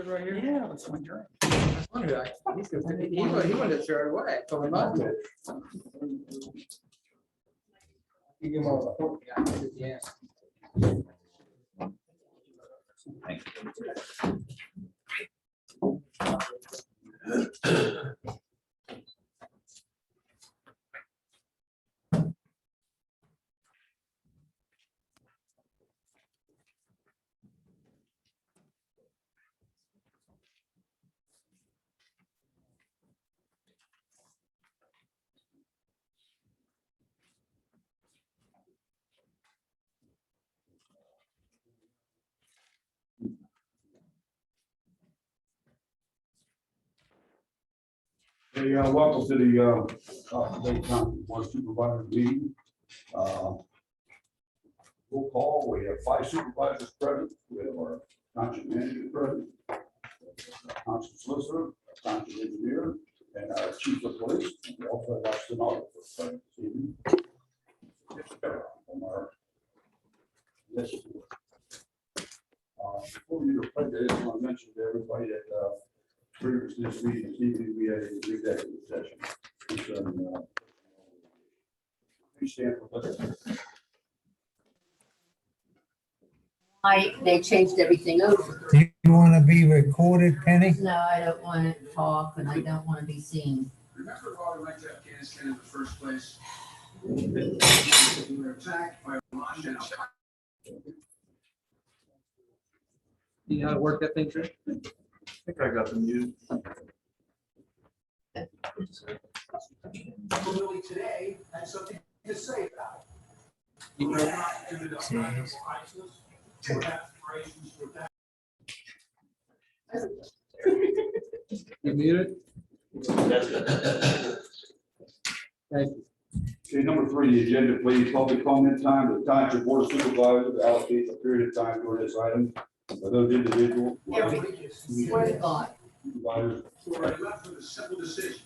Right here? Yeah, that's my drink. I wondered, he wanted to throw it away. I told him not to. You give him all the hook, yeah. Hey, welcome to the Township Board of Supervisors meeting. Roll call. We have 5 supervisors present. We have our township manager present, township solicitor, township engineer, and our chief of police. We also have our stenographer present this evening. On our list. Before we do the pledge, I just want to mention to everybody that previous to this meeting, this evening, we had an executive session. Please stand for pledge. They changed everything over. Do you want to be recorded, Penny? No, I don't want to talk and I don't want to be seen. Remember why we went to Afghanistan in the first place? We were attacked by Russia. You know how to work that thing, Trish? I think I got the mute. Literally today, had something to say about it. You We're know, not ended up having ISIS, or aspirations for that. you muted? Thank you. Okay, number 3, the agenda, please. Public comment time. The Township Board of Supervisors allocates a period of time for this item. For those individuals. Swear to God. Supervisors. So I left with a simple decision.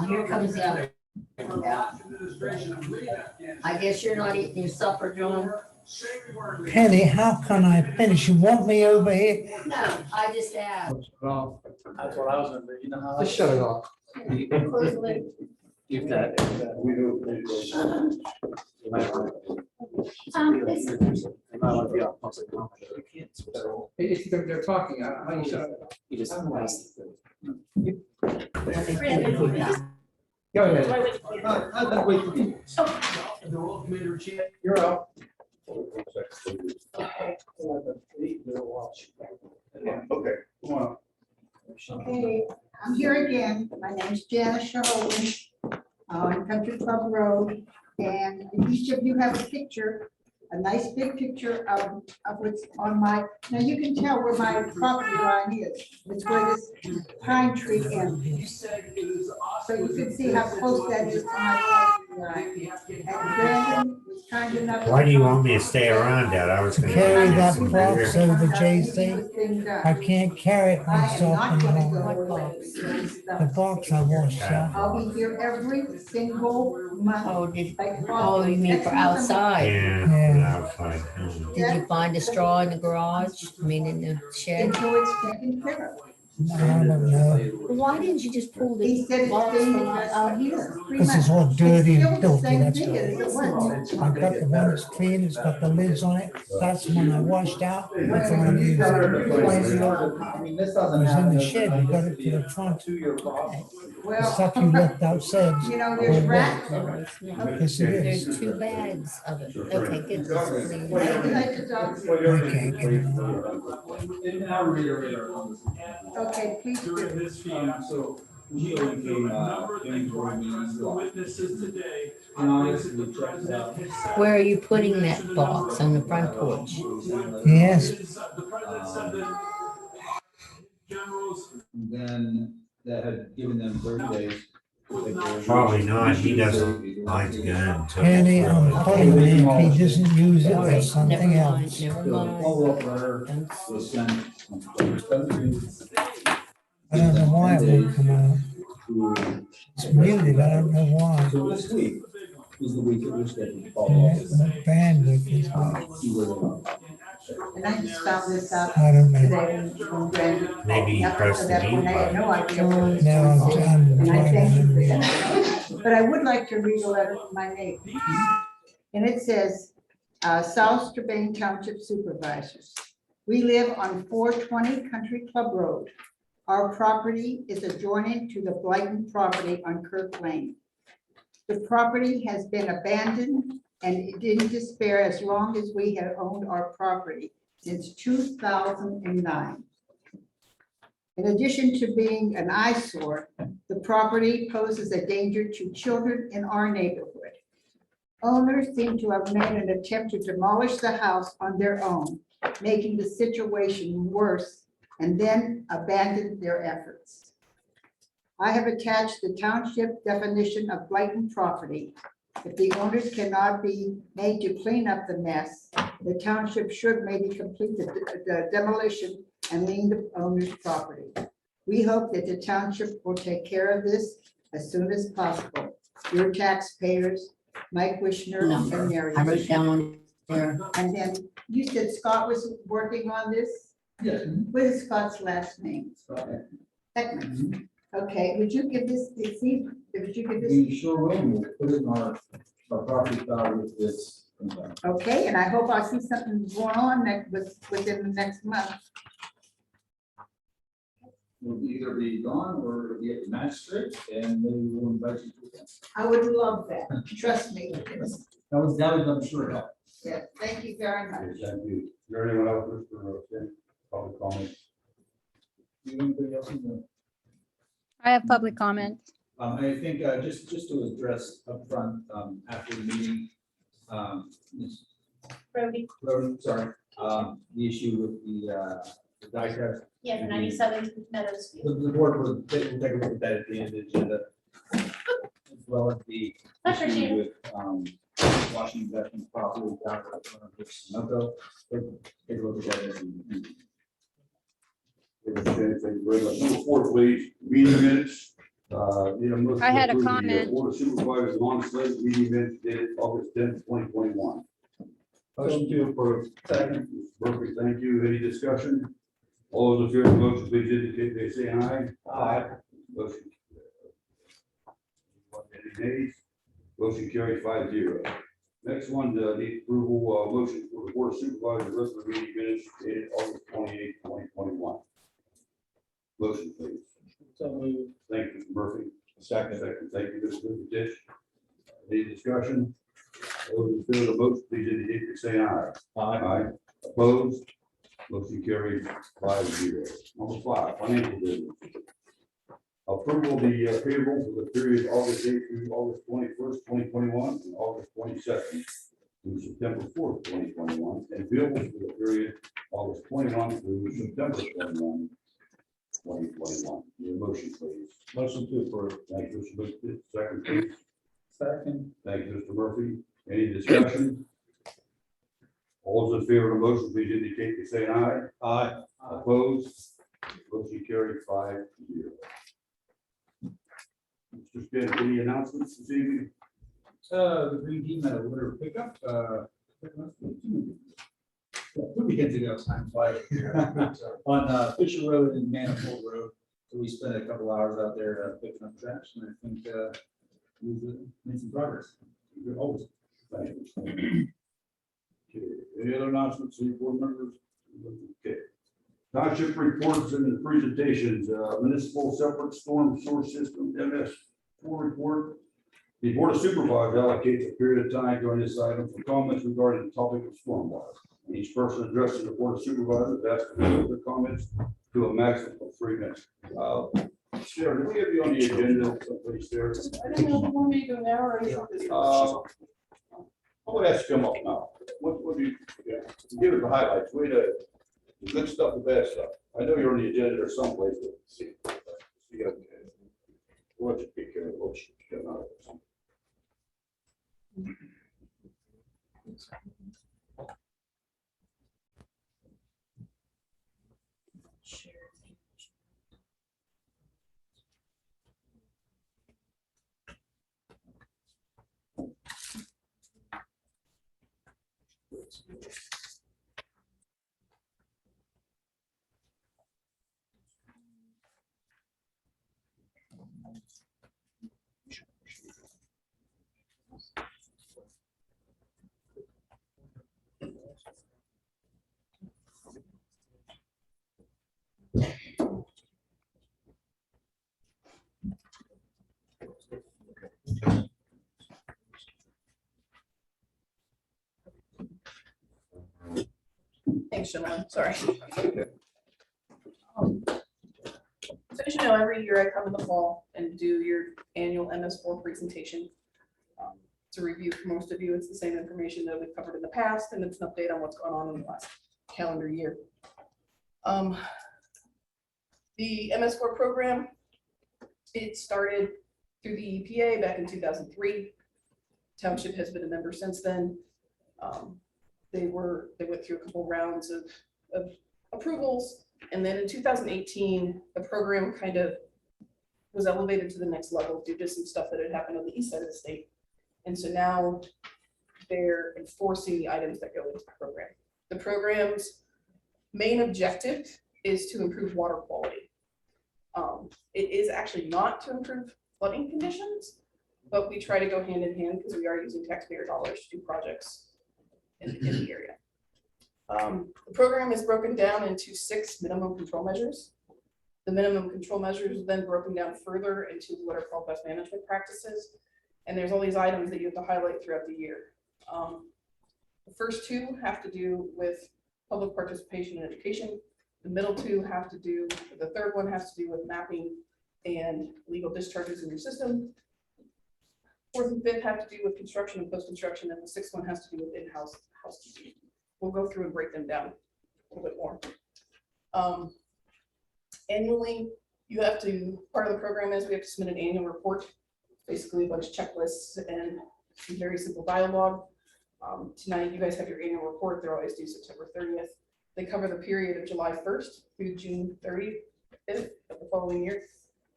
Here comes the other. Administration of leaving Afghanistan. I guess you're not eating your supper, John? Say we weren't leaving. Penny, how can I finish? You want me over here? No, I just asked. Well, That's what I was gonna do. You know how? just shut it off. Close the lid. You've got it. We do. This- You might want to be on public comment. You can't switch it all. If they're talking, how do you shut it off? You just pass the. Go ahead. I'll wait for you. They're all commander in chief. You're up. Okay, come on. Okay, I'm here again. My name is Janice Shahoven on Country Club Road. And each of you have a picture, a nice big picture of what's on my, now you can tell where my property line is. It's where this pine tree ends. You said it was So awesome. you can see how close that is to my property line. And Brandon was kind enough. Why do you want me to stay around, Dad? I was gonna. Carry that do box something over, weird. JC. I can't carry it I am myself not gonna anymore. go away. The box I washed out. I'll be here every single month. Oh, you mean for outside? Yeah, outside. Mm. Did you find a straw in the garage? I mean, in the shed? Until it's taken care of. I don't know. Why didn't you just pull He the said it's box been from out here? This is all dirty and filthy, that's Still the same thing as it was. I've got the one that's clean, it's got the lids on it. That's the one I washed out. That's the one I'm using. I mean, this It doesn't was in have the shed, we got it to the front. To your problem. The Well, stuff you left outside. you know, there's rats. Yes, it is. There's 2 bags of it. Okay, good. I can't get it on. And I'll reiterate our conversation. Okay, please. During this meeting, So he went through a number of things where I trust the witnesses today. Things that the president has said. Where are you putting that box? On the front porch? Yes. The president said that generals then that had given them 30 days. Probably not. He doesn't like to go into. Penny, I'm telling you, if he doesn't use it, All right, there's something never mind, else. never So the mind. follow-up letter was sent on October 17th I don't know why it won't come out. to, It's muted, I don't know why. so this week was the week that we're scheduled to Yeah, follow up. the bandwidth is not. See where they are. And I just found this out I don't know. today when Brandon. Maybe you press the That one, I had mute no idea. what it was. No, I'm And I trying thank to you for unread. that. But I would like to read a letter from my neighbor. And it says, South Strabane Township Supervisors. We live on 420 Country Club Road. Our property is adjoining to the Blighton property on Kirk Lane. The property has been abandoned and in despair as long as we have owned our property since 2009. In addition to being an eyesore, the property poses a danger to children in our neighborhood. Owners seem to have made an attempt to demolish the house on their own, making the situation worse, and then abandoned their efforts. I have attached the township definition of blighted property. If the owners cannot be made to clean up the mess, the township should maybe complete the demolition and lien the owner's property. We hope that the township will take care of this as soon as possible. Your taxpayers, Mike Wishner and Mary. I wrote down on there. And then you said Scott was working on this? Yes. What is Scott's last name? Heckman. Okay, would you give this, would you give this? We sure will. We'll put it in our property file with this. Okay, and I hope I'll see something going on within the next month. We'll either be gone or it'll be at the magistrate and maybe we'll invite you to that. I would love that, trust me. That was, I'm sure help. Yeah, thank you very much. Okay, thank you. Is there anyone else wish for public comment? Anybody else in the? I have public comment. I think just to address upfront, after the meeting, Ms. Brody. Sorry, the issue with the die test. Yeah, the 97 Meadows. The board will take a look at that at the end of the agenda. As well as the I appreciate issue with Washington Veterans property down at Sunoco. Take a look at that. Okay, thank you very much. Number 4, please, meeting minutes. I had a comment. Board of Supervisors non-slate meeting minutes dated August 10th, 2021. Motion to approve. Second. Murphy, thank you. Any discussion? All those in favor of the motion, please indicate by saying aye. Aye. Motion. Any nays? Motion carried 5-0. Next one, need approval, motion for the Board of Supervisors regular meeting minutes dated August 28th, 2021. Motion, please. Thank you, Mr. Murphy. Second. Thank you, Mr. Dish. Any discussion? All those in favor of the motion, please indicate by saying aye. Aye. Opposed? Motion carried 5-0. Number 5, financial business. Approval of the payroll for the period August 8th through August 21st, 2021, and August 22nd through September 4th, 2021, and bills for the period August 21 through September 21, 2021. Your motion, please. Motion to approve. Thank you, Mr. Bishop. Second, please. Second. Thank you, Mr. Murphy. Any discussion? All those in favor of the motion, please indicate by saying aye. Aye. Opposed? Motion carried 5-0. Mr. Spin, any announcements this evening? The green team had a litter pickup, 2 weekends ago, time flies. On Fisher Road and Manifold Road. So we spent a couple hours out there picking up trash, and I think we've made some progress. Good, always. Thank you. Okay. Any other announcements, any board members? Okay. Township reports and presentations, municipal separate storm source system, MS4 report. The Board of Supervisors allocates a period of time during this item for comments regarding the topic of stormwater. Each person addressing the Board of Supervisors asks to limit their comments to a maximum of 3 minutes. Sarah, do we have you on the agenda? Someplace there? I don't know if you want me to go now or. I would ask you to come up now. What do you, yeah, give it the highlights, the good stuff, the bad stuff. I know you're on the agenda or someplace, but see. What you take care of, what you come out of. Thanks, gentlemen. Sorry. So as you know, every year I come in the fall and do your annual MS4 presentation. To review for most of you, it's the same information that we've covered in the past, and it's an update on what's going on in the last calendar year. The MS4 program, it started through the EPA back in 2003. Township has been a member since then. They went through a couple rounds of approvals, and then in 2018, the program kind of was elevated to the next level due to some stuff that had happened on the east side of the state. And so now they're enforcing the items that go into the program. The program's main objective is to improve water quality. It is actually not to improve flooding conditions, but we try to go hand in hand because we are using taxpayer dollars to do projects in the area. The program is broken down into 6 minimum control measures. The minimum control measures are then broken down further into what are called best management practices. And there's all these items that you have to highlight throughout the year. The first 2 have to do with public participation and education. The middle 2 have to do, the third one has to do with mapping and legal discharges in your system. 4th and 5th have to do with construction and post-construction, and the 6th one has to do with in-house housekeeping. We'll go through and break them down a little bit more. Annually, you have to, part of the program is we have to submit an annual report, basically a bunch of checklists and some very simple dialogue. Tonight, you guys have your annual report. They're always due September 30th. They cover the period of July 1st through June 30th of the following year.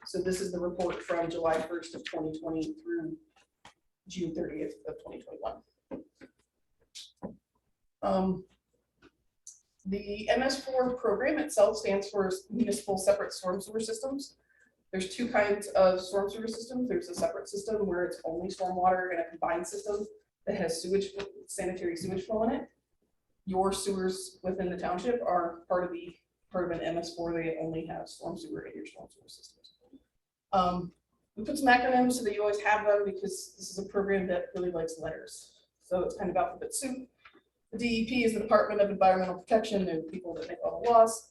So this is the report from July 1st of 2020 through June 30th of 2021. The MS4 program itself stands for Municipal Separate Storm Sewer Systems. There's 2 kinds of storm sewer systems. There's a separate system where it's only stormwater, and a combined system that has sewage, sanitary sewage flow in it. Your sewers within the township are part of an MS4. They only have storm sewer in your storm sewer systems. We put some acronyms so that you always have them because this is a program that really likes letters. So it's kind of alphabet soup. The DEP is the Department of Environmental Protection. They're the people that make all the laws.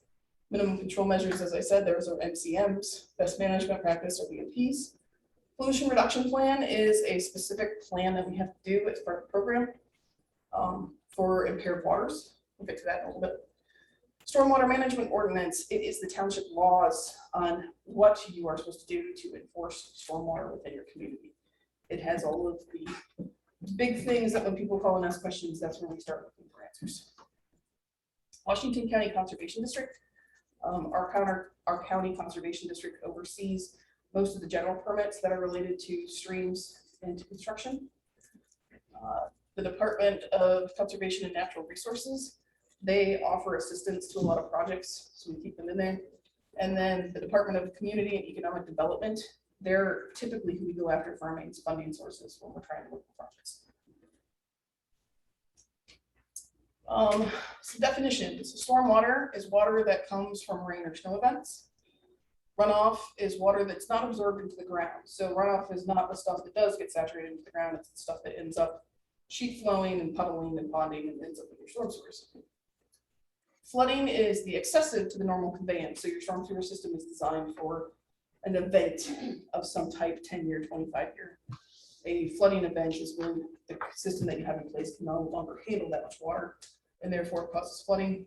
Minimum control measures, as I said, there's our MCMs. Best management practice, or BMPs. Pollution reduction plan is a specific plan that we have to do as part of the program for impaired waters. We'll get to that in a little bit. Stormwater management ordinance, it is the township laws on what you are supposed to do to enforce stormwater within your community. It has all of the big things that when people call and ask questions, that's when we start looking for answers. Washington County Conservation District. Our county conservation district oversees most of the general permits that are related to streams and to construction. The Department of Conservation and Natural Resources, they offer assistance to a lot of projects, so we keep them in there. And then the Department of Community and Economic Development, they're typically who we go after for our main funding sources when we're trying to look for projects. Some definitions. Stormwater is water that comes from rain or snow events. Runoff is water that's not absorbed into the ground. So runoff is not the stuff that does get saturated into the ground. It's the stuff that ends up sheet flowing and puddling and ponding and ends up in your storm sewers. Flooding is the excessive to the normal conveyance. So your storm sewer system is designed for an event of some type, 10-year, 25-year. A flooding event is when the system that you have in place can no longer handle that much water, and therefore it causes flooding.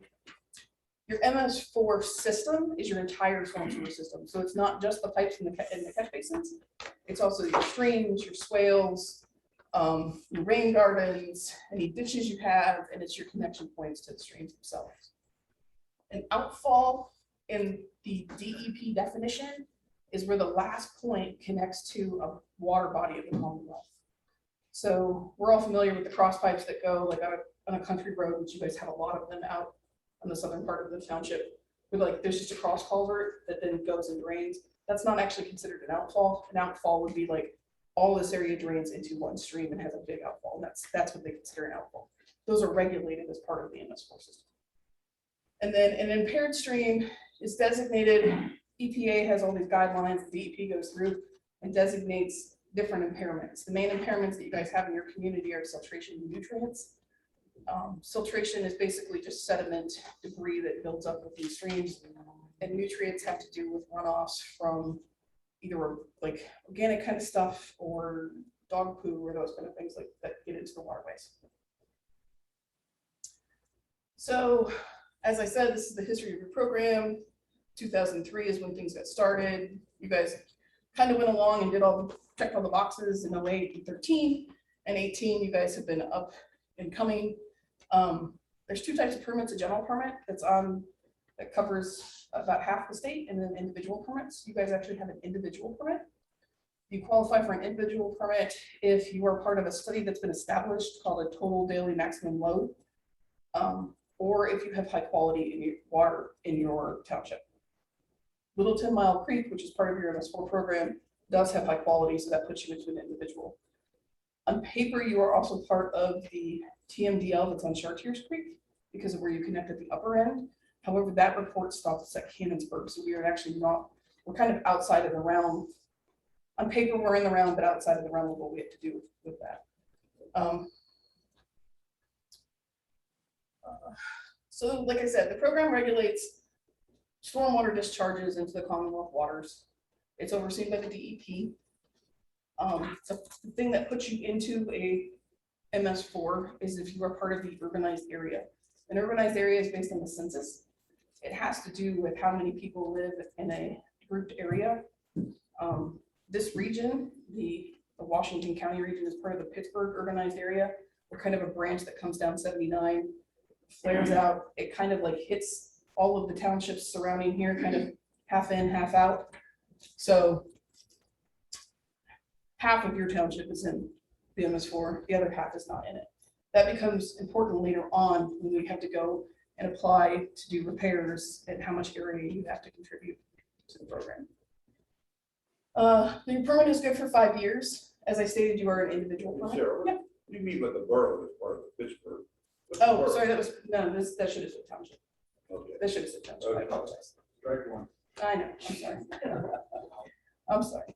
Your MS4 system is your entire storm sewer system. So it's not just the pipes in the catch basins. It's also your streams, your swales, your rain gardens, any ditches you have, and it's your connection points to the streams themselves. An outfall in the DEP definition is where the last point connects to a water body of the Commonwealth. So we're all familiar with the cross pipes that go like on a country road, which you guys have a lot of them out on the southern part of the township. With like there's just a cross culvert that then goes and drains. That's not actually considered an outfall. An outfall would be like all this area drains into one stream and has a big outfall. And that's what they consider an outfall. Those are regulated as part of the MS4 system. And then an impaired stream is designated. EPA has all these guidelines. The DEP goes through and designates different impairments. The main impairments that you guys have in your community are filtration and nutrients. Siltration is basically just sediment debris that builds up within streams, and nutrients have to do with runoffs from either like organic kind of stuff or dog poo or those kind of things like that get into the waterways. So, as I said, this is the history of your program. 2003 is when things got started. You guys kind of went along and checked all the boxes in 08 and 13, and 18. You guys have been up and coming. There's two types of permits: a general permit that covers about half the state, and then individual permits. You guys actually have an individual permit. You qualify for an individual permit if you are part of a study that's been established called a total daily maximum load, or if you have high quality in your water in your township. Little 10 Mile Creek, which is part of your MS4 program, does have high quality, so that puts you into an individual. On paper, you are also part of the TMDL that's on Chartiers Creek because of where you connect at the upper end. However, that report stops at Cannonsburg, so we are actually not, we're kind of outside of the realm. On paper, we're in the realm, but outside of the realm of what we have to do with that. So like I said, the program regulates stormwater discharges into the Commonwealth waters. It's overseen by the DEP. So the thing that puts you into a MS4 is if you are part of the urbanized area. An urbanized area is based on the census. It has to do with how many people live in a grouped area. This region, the Washington County region, is part of the Pittsburgh urbanized area. We're kind of a branch that comes down 79, flares out. It kind of like hits all of the townships surrounding here, kind of half in, half out. So half of your township is in the MS4, the other half is not in it. That becomes important later on when we have to go and apply to do repairs and how much area you have to contribute to the program. The permit is good for 5 years. As I stated, you are an individual permit. Sarah, Yep. you mean with the borough as part of Pittsburgh? Oh, sorry, that was, no, that should have said township. Okay. That should have said township, I apologize. Strike one. I know, I'm sorry. I'm sorry.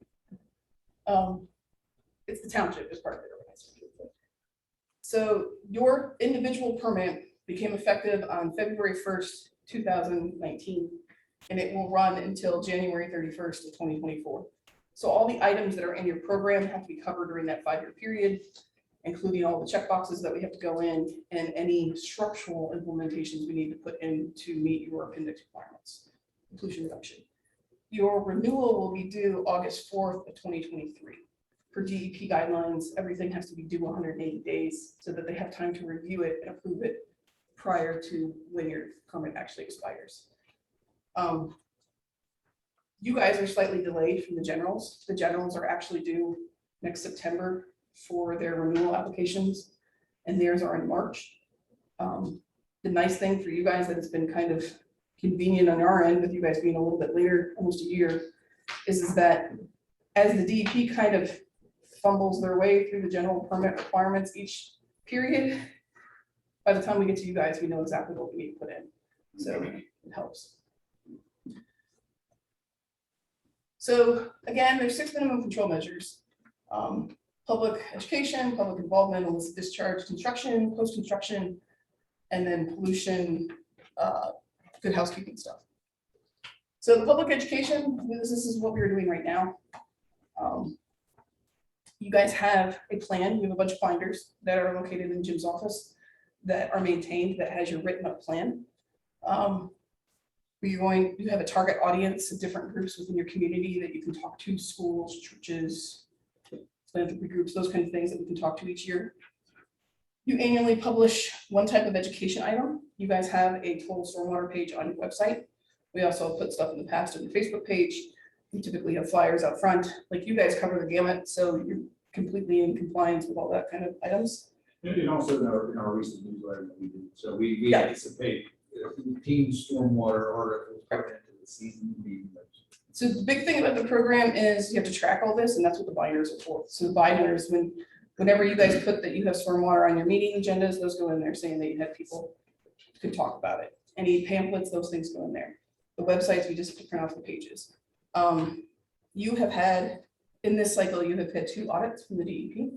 It's the township as part of the organization. So your individual permit became effective on February 1st, 2019, and it will run until January 31st of 2024. So all the items that are in your program have to be covered during that 5-year period, including all the checkboxes that we have to go in and any structural implementations we need to put in to meet your appendix requirements, pollution reduction. Your renewal will be due August 4th of 2023. For DEP guidelines, everything has to be due 180 days so that they have time to review it and approve it prior to when your permit actually expires. You guys are slightly delayed from the generals. The generals are actually due next September for their renewal applications, and theirs are in March. The nice thing for you guys that has been kind of convenient on our end with you guys being a little bit later, almost a year, is that as the DEP kind of fumbles their way through the general permit requirements each period, by the time we get to you guys, we know exactly what we need to put in. So it helps. So again, there's 6 minimum control measures. Public education, public involvement, illicit discharge, construction, post-construction, and then pollution, good housekeeping stuff. So the public education, this is what we're doing right now. You guys have a plan. You have a bunch of binders that are located in Jim's office that are maintained, that has your written up plan. You have a target audience of different groups within your community that you can talk to: schools, churches, philanthropy groups, those kind of things that we can talk to each year. You annually publish one type of education item. You guys have a total stormwater page on your website. We also put stuff in the past on your Facebook page. We typically have flyers out front. Like, you guys cover the gamut, so you're completely in compliance with all that kind of items. And also in our recent newsletter that we did, so we anticipate routine stormwater articles coming into the season. So the big thing about the program is you have to track all this, and that's what the binders are for. So the binders, whenever you guys put that you have stormwater on your meeting agendas, those go in there saying that you had people who could talk about it. Any pamphlets, those things go in there. The websites, we just have to print off the pages. You have had, in this cycle, you have had 2 audits from the DEP.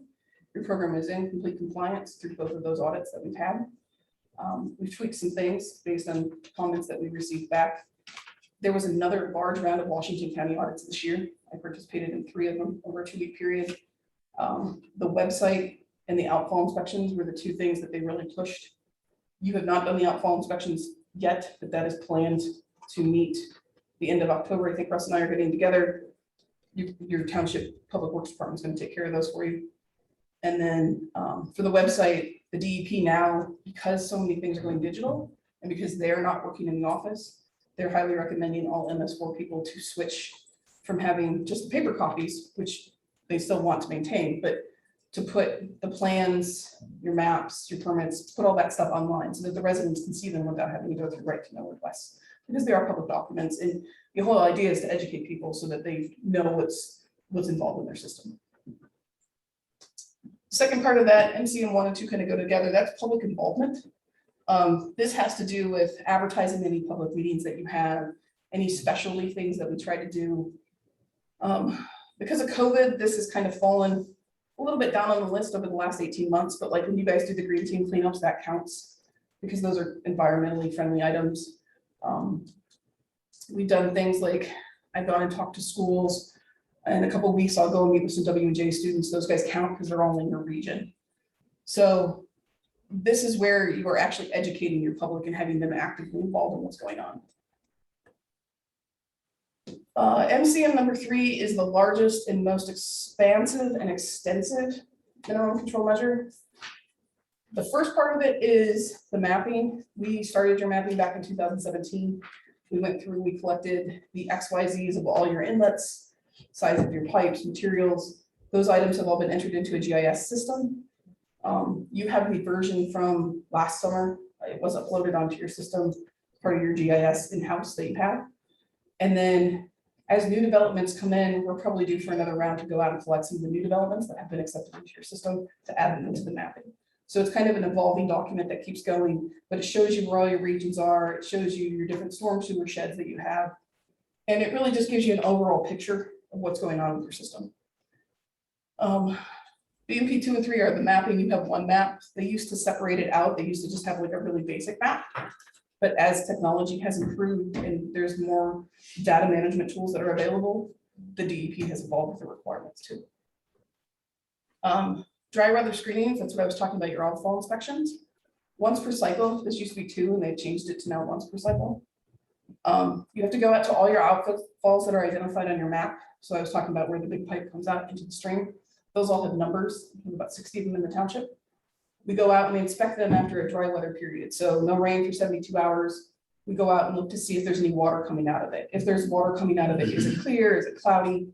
Your program is in complete compliance through both of those audits that we've had. We've tweaked some things based on comments that we received back. There was another large round of Washington County audits this year. I participated in 3 of them over a 2-week period. The website and the outfall inspections were the 2 things that they really pushed. You have not done the outfall inspections yet, but that is planned to meet the end of October. I think Russ and I are getting together. Your township public works department is going to take care of those for you. And then for the website, the DEP now, because so many things are going digital and because they're not working in the office, they're highly recommending all MS4 people to switch from having just paper copies, which they still want to maintain, but to put the plans, your maps, your permits, put all that stuff online so that the residents can see them without having to go through right to know requests, because they are public documents. And the whole idea is to educate people so that they know what's involved in their system. Second part of that, MCM 1 and 2 kind of go together. That's public involvement. This has to do with advertising any public meetings that you have, any specialty things that we try to do. Because of COVID, this has kind of fallen a little bit down on the list over the last 18 months, but like when you guys do the green team cleanups, that counts because those are environmentally friendly items. We've done things like I've gone and talked to schools. In a couple of weeks, I'll go and meet with some W&J students. Those guys count because they're all in your region. So this is where you are actually educating your public and having them actively involved in what's going on. MCM number 3 is the largest and most expansive and extensive mineral control measure. The first part of it is the mapping. We started your mapping back in 2017. We went through, we collected the XYZs of all your inlets, size of your pipes, materials. Those items have all been entered into a GIS system. You have the version from last summer. It was uploaded onto your system, part of your GIS in-house that you have. And then as new developments come in, we're probably due for another round to go out and collect some of the new developments that have been accepted into your system to add them into the mapping. So it's kind of an evolving document that keeps going, but it shows you where all your regions are. It shows you your different storm sewer sheds that you have. And it really just gives you an overall picture of what's going on with your system. BMP 2 and 3 are the mapping. You have one map. They used to separate it out. They used to just have like a really basic map. But as technology has improved and there's more data management tools that are available, the DEP has evolved with the requirements too. Dry weather screenings, that's what I was talking about, your outfall inspections. Once per cycle, this used to be 2 and they've changed it to now once per cycle. You have to go out to all your outfalls that are identified on your map. So I was talking about where the big pipe comes out into the stream. Those all have numbers, about 60 of them in the township. We go out and we inspect them after a dry weather period. So no rain for 72 hours. We go out and look to see if there's any water coming out of it. If there's water coming out of it, is it clear? Is it cloudy?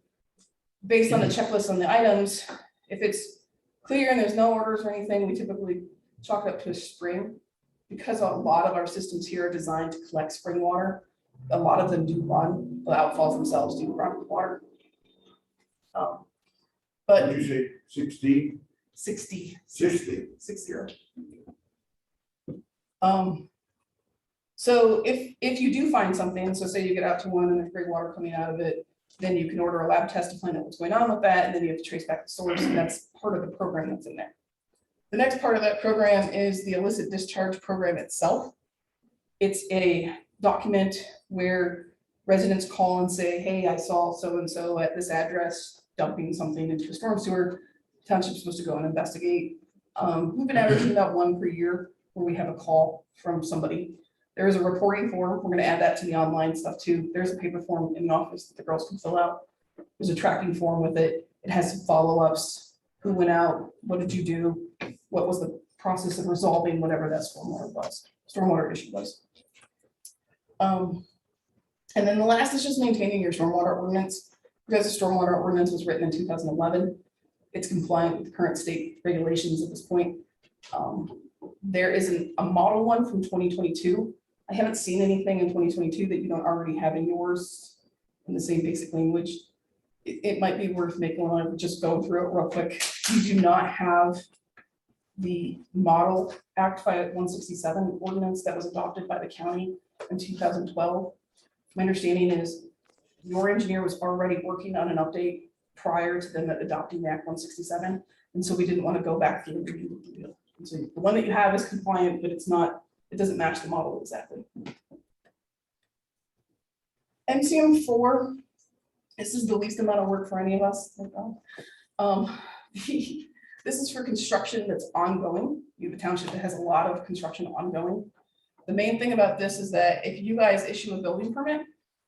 Based on the checklist on the items, if it's clear and there's no orders or anything, we typically chalk it up to a spring. Because a lot of our systems here are designed to collect spring water, a lot of them do run. The outfalls themselves do run with water. But Did you say 16? 60. 60. 60. So if you do find something, so say you get out to one and there's gray water coming out of it, then you can order a lab test to find out what's going on with that, and then you have to trace back the source, and that's part of the program that's in there. The next part of that program is the illicit discharge program itself. It's a document where residents call and say, hey, I saw so-and-so at this address dumping something into a storm sewer. Township's supposed to go and investigate. We've been averaging about 1 per year where we have a call from somebody. There is a reporting form. We're going to add that to the online stuff too. There's a paper form in the office that the girls can fill out. There's a tracking form with it. It has some follow-ups. Who went out? What did you do? What was the process of resolving whatever that stormwater issue was. And then the last is just maintaining your stormwater ordinance. Because the stormwater ordinance was written in 2011, it's compliant with the current state regulations at this point. There isn't a model one from 2022. I haven't seen anything in 2022 that you don't already have in yours in the same basic language. It might be worth making one of just going through it real quick. You do not have the model Act 167 ordinance that was adopted by the county in 2012. My understanding is your engineer was already working on an update prior to them adopting the Act 167. And so we didn't want to go back through and redo the deal. And so the one that you have is compliant, but it's not it doesn't match the model exactly. MCM4, this is the least amount of work for any of us. Thank God. This is for construction that's ongoing. You have a township that has a lot of construction ongoing. The main thing about this is that if you guys issue a building permit,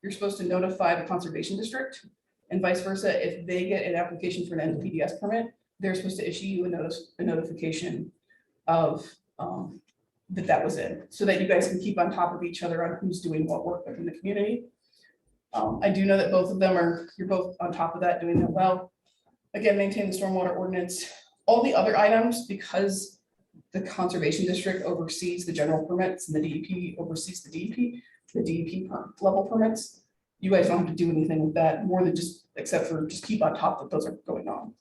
you're supposed to notify the conservation district, and vice versa. If they get an application for an NPDES permit, they're supposed to issue you a notification of that was in, so that you guys can keep on top of each other on who's doing what work within the community. I do know that both of them you're both on top of that, doing that well. Again, maintain the stormwater ordinance. All the other items, because the conservation district oversees the general permits and the DEP oversees the DEP level permits, you guys don't have to do anything with that more than except for just keep on top that those are going on.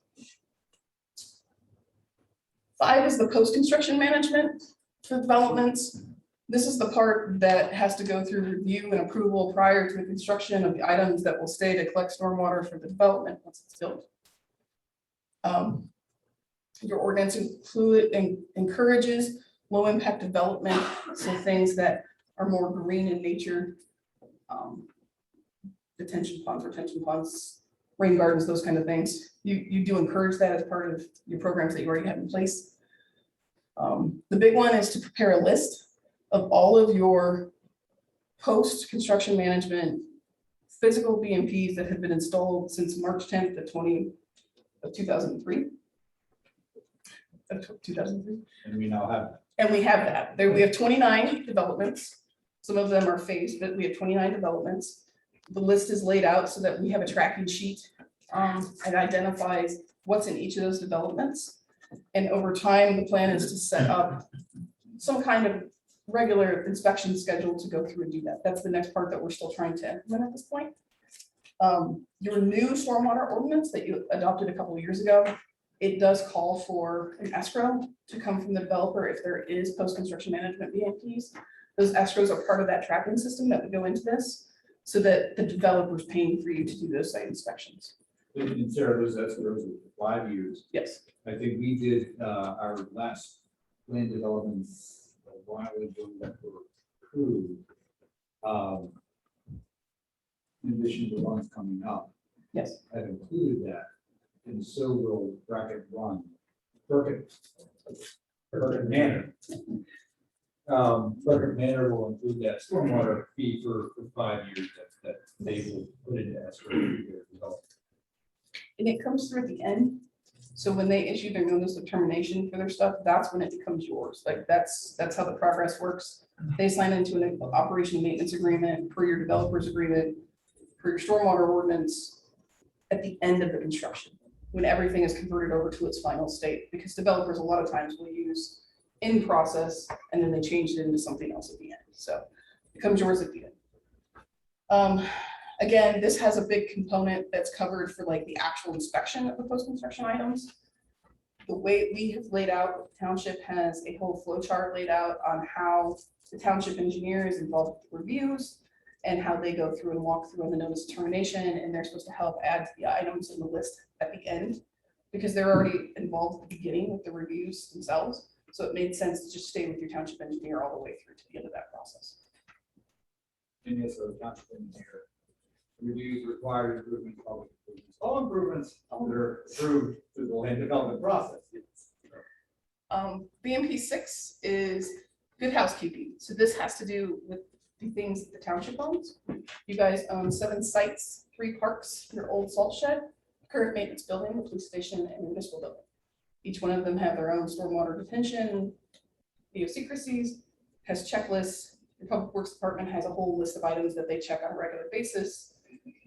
5 is the post-construction management for developments. This is the part that has to go through review and approval prior to the construction of the items that will stay to collect stormwater for the development once it's built. Your ordinance encourages low impact development, so things that are more green in nature, detention ponds, rain gardens, those kind of things. You do encourage that as part of your programs that you already have in place. The big one is to prepare a list of all of your post-construction management physical BMPs that have been installed since March 10th of 2003. And we now have. And we have that. We have 29 developments. Some of them are phased, but we have 29 developments. The list is laid out so that we have a tracking sheet. It identifies what's in each of those developments. And over time, the plan is to set up some kind of regular inspection schedule to go through and do that. That's the next part that we're still trying to implement at this point. Your new stormwater ordinance that you adopted a couple of years ago, it does call for an escrow to come from the developer if there is post-construction management BMPs. Those escrows are part of that tracking system that would go into this, so that the developer's paying for you to do those site inspections. And Sarah, those escrows are 5 years. Yes. I think we did our last land developments a while ago that were approved. In addition to the ones coming up. Yes. I've included that, and so will bracket 1. Burkett Manor. Burkett Manor will include that stormwater fee for 5 years that they will put into escrow. And it comes through at the end. So when they issue their notice of termination for their stuff, that's when it becomes yours. Like that's how the progress works. They sign into an operation maintenance agreement per your developer's agreement, for your stormwater ordinance at the end of the construction, when everything is converted over to its final state, because developers a lot of times will use in process and then they change it into something else at the end. So it becomes yours at the end. Again, this has a big component that's covered for like the actual inspection of the post-construction items. The way we have laid out, the township has a whole flow chart laid out on how the township engineer is involved with reviews and how they go through and walk through on the notice of termination, and they're supposed to help add the items in the list at the end because they're already involved at the beginning with the reviews themselves. So it made sense to just stay with your township engineer all the way through to the end of that process. And yes, so the township engineer reviews required improvements, public improvements, all improvements that are approved through the land development process. BMP 6 is good housekeeping. So this has to do with the things that the township owns. You guys own 7 sites, 3 parks, your old salt shed, current maintenance building, the police station, and the municipal building. Each one of them have their own stormwater detention, idiosyncrasies, has checklists. Your public works department has a whole list of items that they check on a regular basis.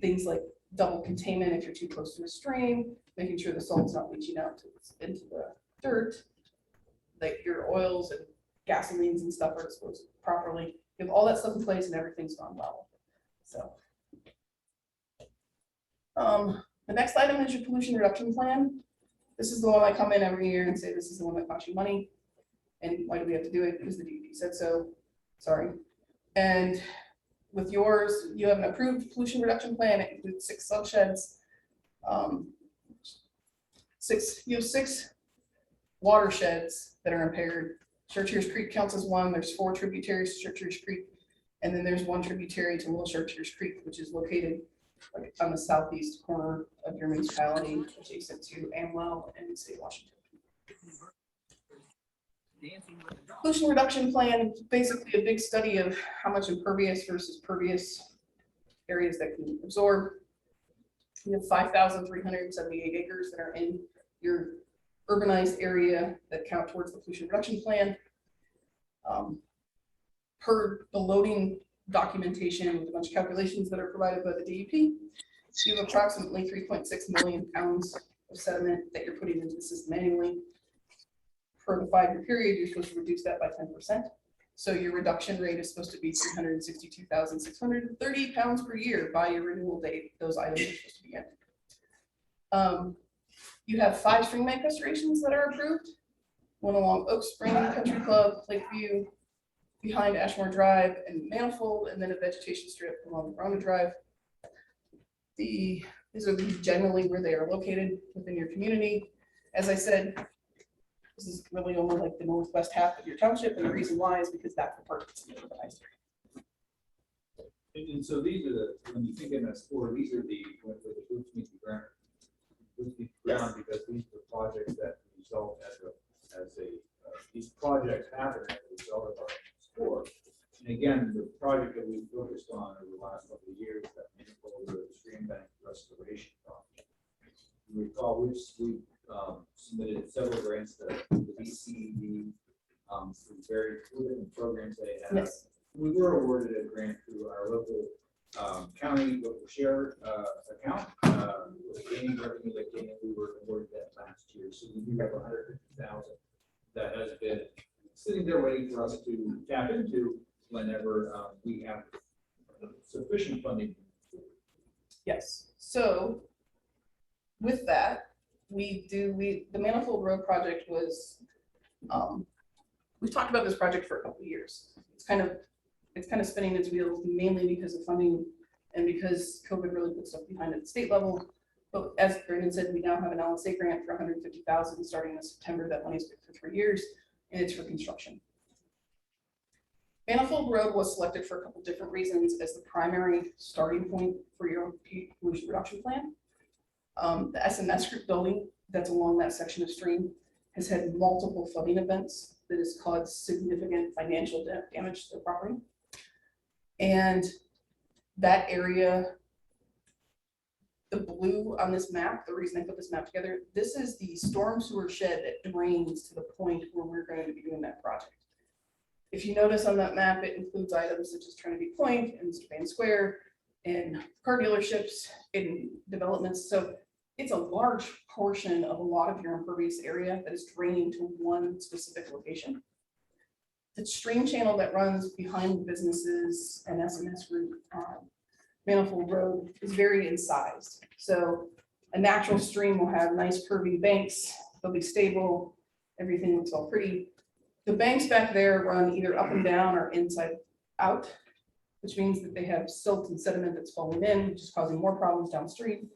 Things like double containment if you're too close to a stream, making sure the salt's not leaching out into the dirt, like your oils and gasolines and stuff are disposed properly. You have all that stuff in place and everything's gone well. So the next item is your pollution reduction plan. This is the one I come in every year and say this is the one that costs you money. And why do we have to do it? Because the DEP said so. Sorry. And with yours, you have an approved pollution reduction plan. It includes 6 sub sheds. You have 6 watersheds that are impaired. Chartiers Creek counts as one. There's 4 tributaries to Chartiers Creek. And then there's 1 tributary to Little Chartiers Creek, which is located like on the southeast corner of your municipality, adjacent to Amwell and the state of Washington. Pollution reduction plan, basically a big study of how much impervious versus pervious areas that can absorb. You have 5,378 acres that are in your urbanized area that count towards the pollution reduction plan. Per the loading documentation with a bunch of calculations that are provided by the DEP, you have approximately 3.6 million pounds of sediment that you're putting into the system annually. For the 5-year period, you're supposed to reduce that by 10%. So your reduction rate is supposed to be 362,630 pounds per year by your renewal date. Those items are supposed to be in. You have 5 stream bank restorations that are approved. One along Oak Spring Country Club, Lakeview, behind Ashmore Drive and Manifold, and then a vegetation strip along Verona Drive. These are generally where they are located within your community. As I said, this is really only like the northwest half of your township, and the reason why is because that's the part that's urbanized. And so these are the, when you think MS4, these are the, where the boots meet the ground. Boots meet the ground, because these are projects that result these projects happen as a result of our MS4. And again, the project that we focused on over the last couple of years, that Manifold Stream Bank Restoration Project. You recall we submitted several grants to the VCD through very different programs they have. Yes. We were awarded a grant through our local county local share account. With the gaming revenue that came in, we were awarded that last year. So we do have 150,000 that has been sitting there waiting for us to tap into whenever we have sufficient funding. Yes. So with that, the Manifold Road project was, we've talked about this project for a couple of years. It's kind of spinning its wheels mainly because of funding and because COVID really put stuff behind at the state level. But as Brandon said, we now have an LSA grant for 150,000 starting in September. That money's good for 3 years, and it's for construction. Manifold Road was selected for a couple different reasons as the primary starting point for your pollution reduction plan. The SMS group building that's along that section of stream has had multiple flooding events that has caused significant financial damage to the property. And that area, the blue on this map, the reason I put this map together, this is the storm sewer shed that drains to the point where we're going to be doing that project. If you notice on that map, it includes items such as Trinity Point and Strabane Square and car dealerships and developments. So it's a large portion of a lot of your impervious area that is draining to one specific location. The stream channel that runs behind businesses and SMS group Manifold Road is very incised. So a natural stream will have nice curvy banks. They'll be stable. Everything looks all pretty. The banks back there run either up and down or inside out, which means that they have silt and sediment that's falling in, which is causing more problems downstream.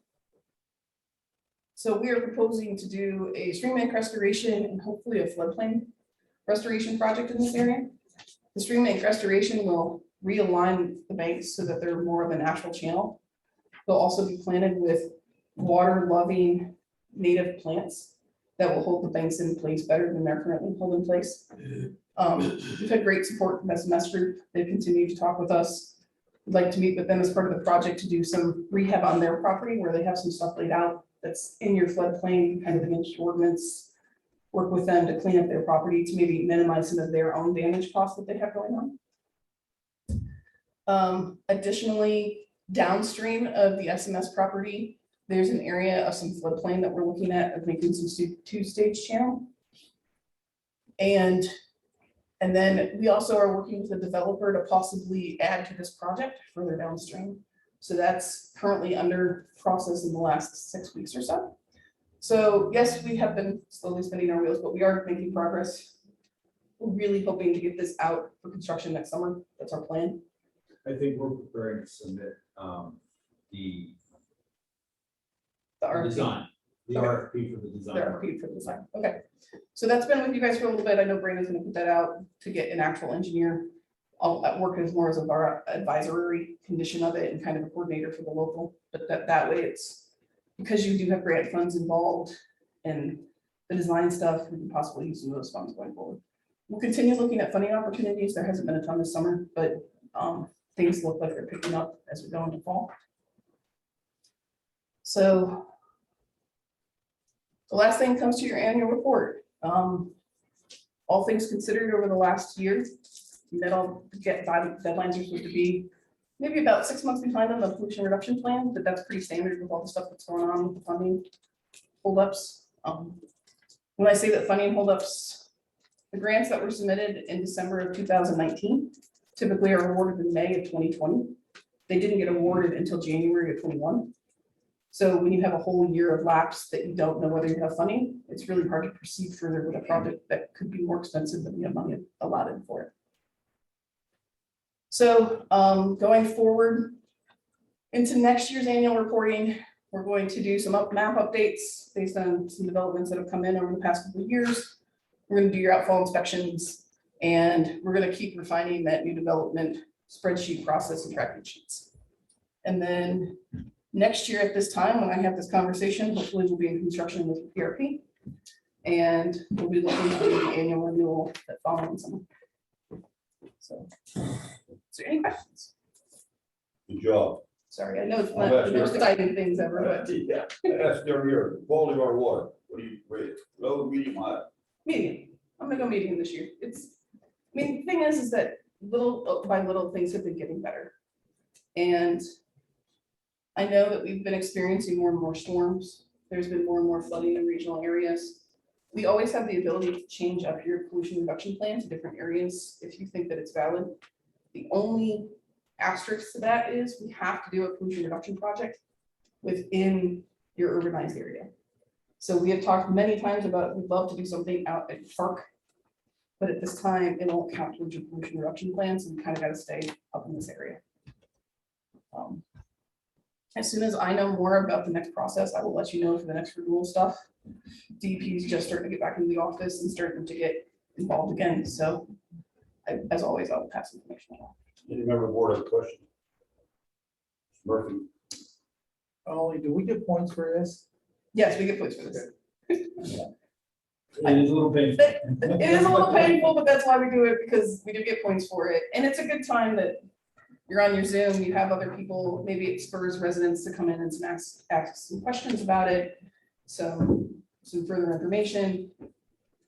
So we are proposing to do a stream bank restoration and hopefully a floodplain restoration project in this area. The stream bank restoration will realign the banks so that they're more of a natural channel. They'll also be planted with water-loving native plants that will hold the banks in place better than they're currently held in place. We've had great support from SMS Group. They've continued to talk with us. We'd like to meet with them as part of the project to do some rehab on their property where they have some stuff laid out that's in your floodplain, kind of against ordinance. Work with them to clean up their property to maybe minimize some of their own damage costs that they have going on. Additionally, downstream of the SMS property, there's an area of some floodplain that we're looking at of making some two-stage channel. And then we also are working with a developer to possibly add to this project further downstream. So that's currently under process in the last 6 weeks or so. So yes, we have been slowly spinning our wheels, but we are making progress. We're really hoping to get this out for construction next summer. That's our plan. I think we're preparing to submit the RFP. design. The RFP for the the design. RFP for the design. Okay. So that's been with you guys for a little bit. I know Brandon's gonna put that out to get an actual engineer. I'll work as more as of our advisory condition of it and kind of a coordinator for the local, but that way it's, because you do have grant funds involved and the design stuff, we can possibly use some of those funds going forward. We'll continue looking at funding opportunities. There hasn't been a ton this summer, but things look like they're picking up as we go into fall. So the last thing comes to your annual report. All things considered over the last year, deadlines are supposed to be maybe about 6 months behind on the pollution reduction plan, but that's pretty standard with all the stuff that's going on with the funding holdups. When I say that funding holdups, the grants that were submitted in December of 2019 typically are awarded in May of 2020. They didn't get awarded until January of 21. So when you have a whole year of lapse that you don't know whether you have funding, it's really hard to proceed further with a project that could be more expensive than you have money allotted for it. So going forward into next year's annual reporting, we're going to do some map updates based on some developments that have come in over the past couple of years. We're going to do your outfall inspections, and we're going to keep refining that new development spreadsheet process and tracking sheets. And then next year at this time, when I have this conversation, hopefully we'll be in construction with PRP, and we'll be looking to do the annual renewal that following summer. So, is there any questions? Good job. Sorry, I know it's Well, not that's the most your- exciting things ever, but Yeah, that's down here, quality of our water, what do you rate it, low, medium, high? medium. I'm gonna go medium this year. It's, I mean, the thing is that little by little things have been getting better. And I know that we've been experiencing more and more storms. There's been more and more flooding in regional areas. We always have the ability to change up your pollution reduction plan to different areas if you think that it's valid. The only asterisk to that is we have to do a pollution reduction project within your urbanized area. So we have talked many times about, we'd love to do something out at the park, but at this time, it won't count towards your pollution reduction plan, so we kind of got to stay up in this area. As soon as I know more about the next process, I will let you know for the next renewal stuff. DEP is just starting to get back into the office and starting to get involved again, so as always, I'll pass information along. Any member of the board have a question? Murphy? Ollie, do we get points for this? Yes, we get points for this. It is a little painful. It is a little painful, but that's why we do it, because we do get points for it. And it's a good time that you're on your Zoom, you have other people, maybe it spurs residents to come in and ask some questions about it. So some further information.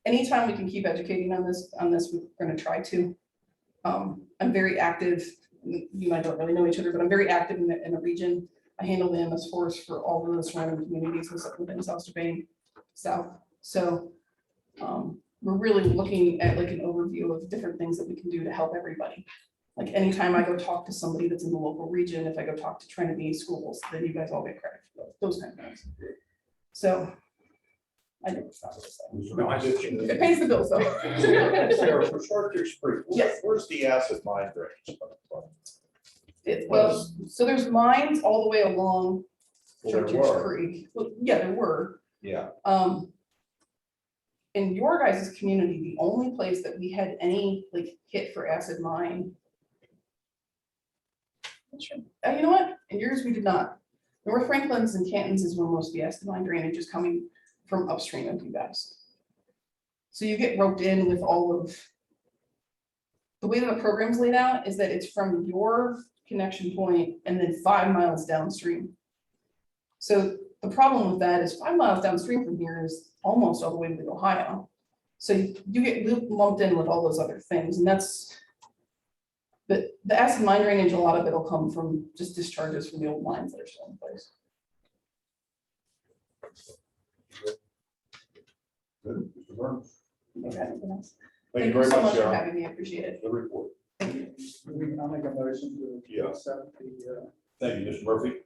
Anytime we can keep educating on this, we're going to try to. I'm very active. You might don't really know each other, but I'm very active in the region. I handle the MS force for all of the surrounding communities within South Strabane South. So we're really looking at like an overview of different things that we can do to help everybody. Like anytime I go talk to somebody that's in the local region, if I go talk to Trinity schools, then you guys all get credit for those kind of things. So I never stop this. No, I just. It pays the bills though. Sarah, for Short Creek, Yes. where's the acid mine drainage? Well, so there's mines all the way along Well, there Church were. Creek. Well, yeah, there were. Yeah, In your guys' community, the only place that we had any like hit for acid mine. Sure. You know what? In yours, we did not. North Franklin's and Canton's is where most of the acid mine drainage is coming from upstream of you guys. So you get roped in with all of. The way that the program's laid out is that it's from your connection point and then 5 miles downstream. So the problem with that is 5 miles downstream from here is almost all the way to Ohio. So you get lumped in with all those other things, and that's. But the acid mine drainage, a lot of it will come from just discharges from the old mines that are still in place. Good, Mr. Burns. Okay, anything else? thank you very so much, for Sarah. having me, I appreciate it. The report. Thank you. I'll make a motion to Yeah. accept the, Thank you, Mr. Murphy.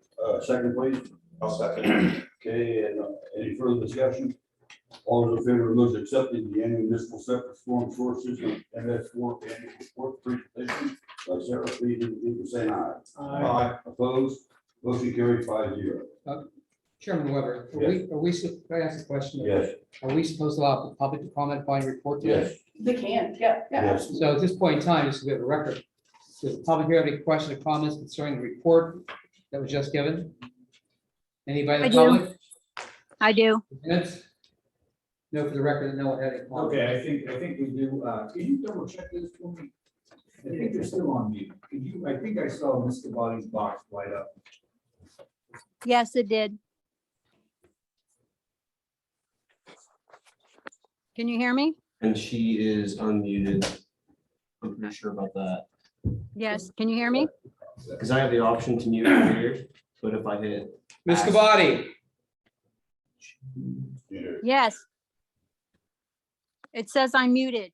Second, please. I'll second. Okay, and any further discussion? All those in favor of those accepting the annual municipal separate storm source system MS4 annual report presentation by Sarah, please indicate by saying aye. Aye. Opposed? Motion carried 5-0. Chairman Weber, can I ask a question? Yes. Are we supposed to allow the public to comment by report today? They can, yeah, yeah. So at this point in time, just to get a record, does the public have any questions or comments concerning the report that was just given? Anybody in the I do. public? I do. Minutes? No, for the record, no one had any comments. Okay, I think we do, can you double check this for me? I think they're still on mute. Could you, I think I saw Ms. Cavali's box light up. Yes, it did. Can you hear me? And she is unmuted. I'm pretty sure about that. Yes, can you hear me? Because I have the option to mute her here, but if I hit. Ms. Cavati, Yes. It says I'm muted.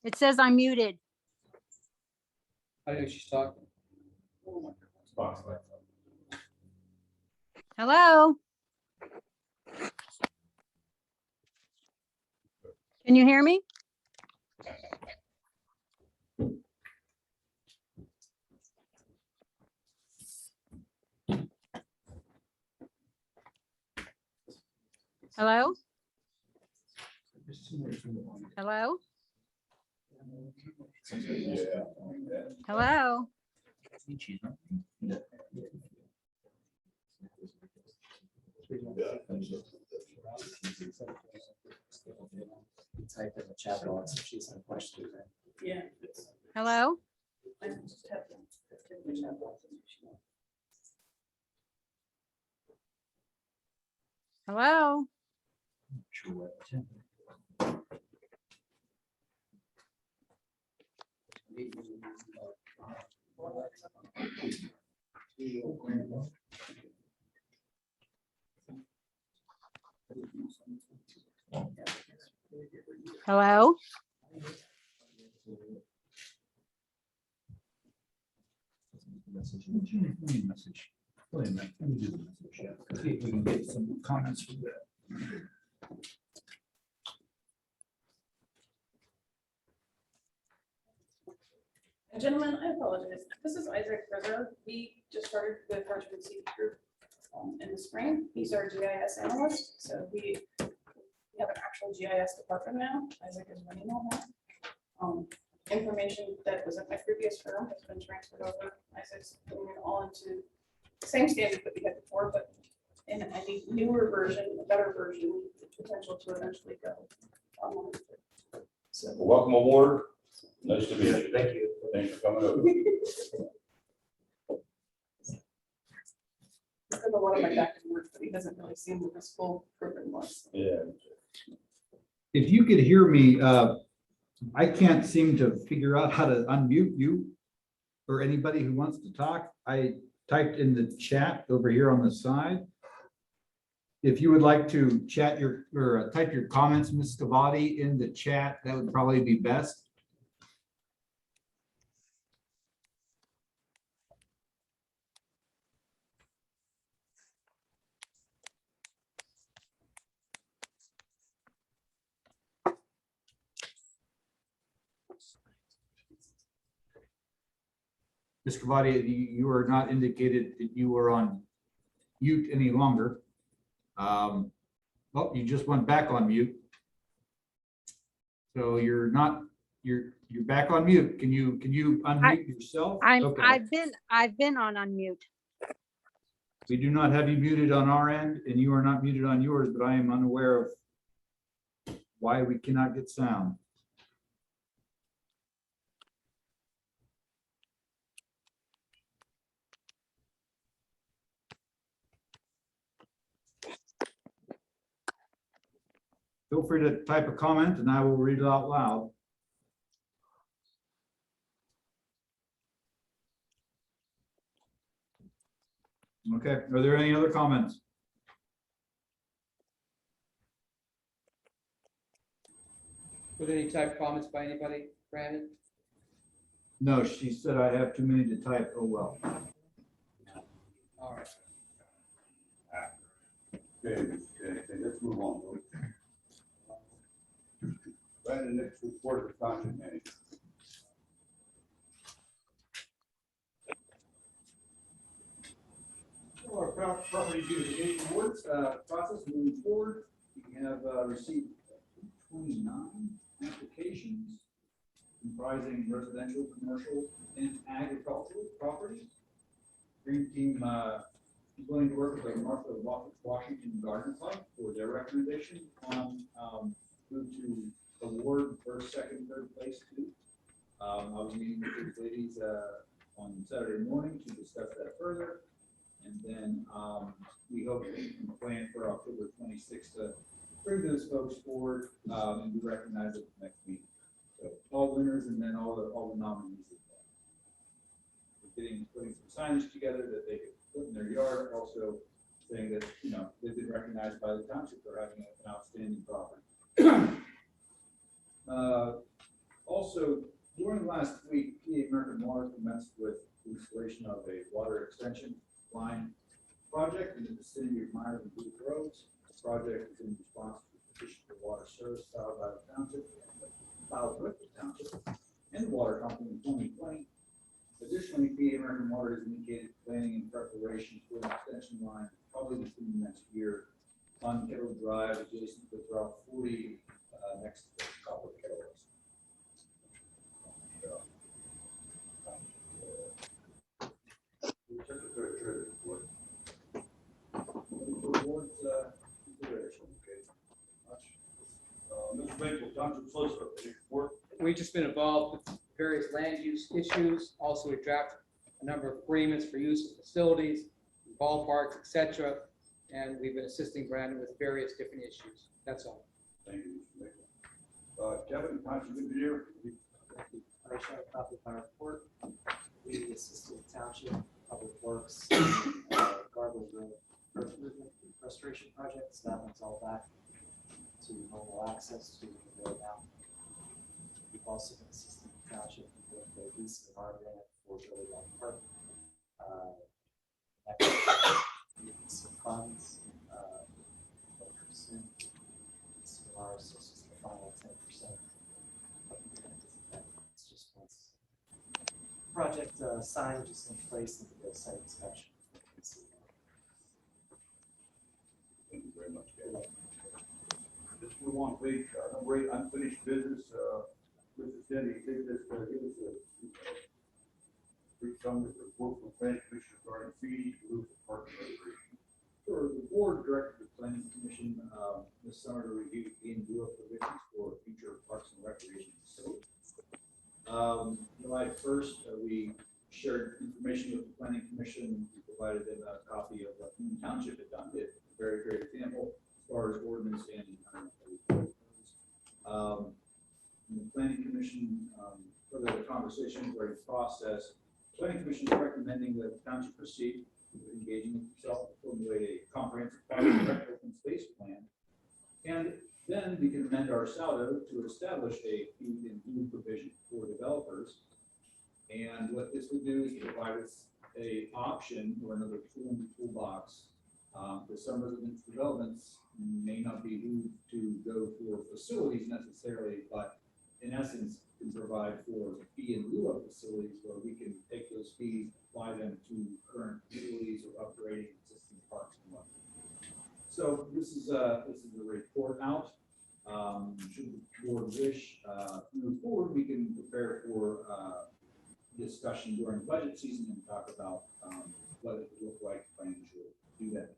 It says I'm muted. I know she's talking. Box lights up. Hello? Can you hear me? Hello? Hello? Hello? Type in the chat box if she's had a question. Yeah. Hello? Hello? Hello? Message. Wait a minute, let me do the message, yeah. See if we can get some comments from that. And gentlemen, I apologize. This is Isaac Ritter. He just started the Township group in the spring. He's our GIS analyst. So we have an actual GIS department now. Isaac is running all that. Information that was at my previous firm has been transferred over. Isaac's putting it all into the same standard that we had before, but in a newer version, a better version, with potential to eventually go online. So Welcome aboard. Nice to meet you. Thank you. Thanks for coming over. I've done a lot of my back and work, but he hasn't really seen what this full program was. Yeah. If you could hear me, I can't seem to figure out how to unmute you or anybody who wants to talk. I typed in the chat over here on the side. If you would like to chat or type your comments, Ms. Cavati, in the chat, that would probably be best. Ms. Cavati, you are not indicated that you are on mute any longer. Well, you just went back on mute. So you're back on mute. Can you unmute yourself? Okay. I've been on unmute. We do not have you muted on our end, and you are not muted on yours, but I am unaware of why we cannot get sound. Feel free to type a comment and I will read it out loud. Okay, are there any other comments? Were there any type comments by anybody, Brandon? No, she said I have too many to type. Oh, well. All right. Okay, let's move on. Right, the next report of the township manager. property beautification awards, process moving forward. We have received 29 applications comprising residential, commercial, and agricultural properties. Green team is willing to work with the Martha Washington Garden Club for their recommendation on who to award first, second, third place to. I was meeting with these ladies on Saturday morning to discuss that further. And then we hope that we can plan for October 26th to bring those folks forward and be recognized at the next meeting. So all winners and then all the nominees as well. We're putting some signage together that they could put in their yard, also saying that, you know, they've been recognized by the township for having an outstanding property. Also, during last week, the American Water commenced with the installation of a water extension line project in the vicinity of Minerva and Blue Groves. The project is in response to the petition for water service filed by the township, filed with the township and the water company in 2020. Additionally, PA American Water has indicated planning and preparation for an extension line probably within the next year on Kettle Drive, adjacent to Route 40, next to the Copper Kettle. Mr. Maple, Township Solicitor, any report? We've just been involved with various land use issues. Also, we draft a number of agreements for use of facilities, ballparks, etc. And we've been assisting Brandon with various different issues. That's all. Thank you, Mr. Maple. Kevin, Township Engineer. I shall copy of my report. We assisted the Township Public Works Garble Road Earth Movement Restoration Projects. That one's all back to normal access to the road now. We've also been assisting the Township with the lease of our grant for Billy Long Park. Some funds, some of ours, this is the final 10%. It's just once project signed, just in place and the site inspection. Thank you very much, Kevin. Let's move on, please. Number 8, unfinished business. Mr. Cindy, take this, give us a brief summary of the report from Planning Commission regarding fee, rules of park and recreation. Sure, the board directed the planning commission this summer to review in lieu of provisions for future parks and recreation facilities. July 1st, we shared information with the planning commission. We provided them a copy of what the township had done. It's a very great example as far as ordinance and the planning commission, further the conversation during the process, planning commission is recommending that the township proceed with engaging with itself to formulate a comprehensive park and rec open space plan. And then we can amend our saldo to establish a fee and lieu provision for developers. And what this would do is provide us a option or another tool in the toolbox. For some residential developments may not be who to go for facilities necessarily, but in essence can provide for fee in lieu of facilities where we can take those fees, apply them to current facilities or upgrading existing parks and whatnot. So this is a report out. Should the board wish move forward, we can prepare for discussion during budget season and talk about what it would look like financially to do that.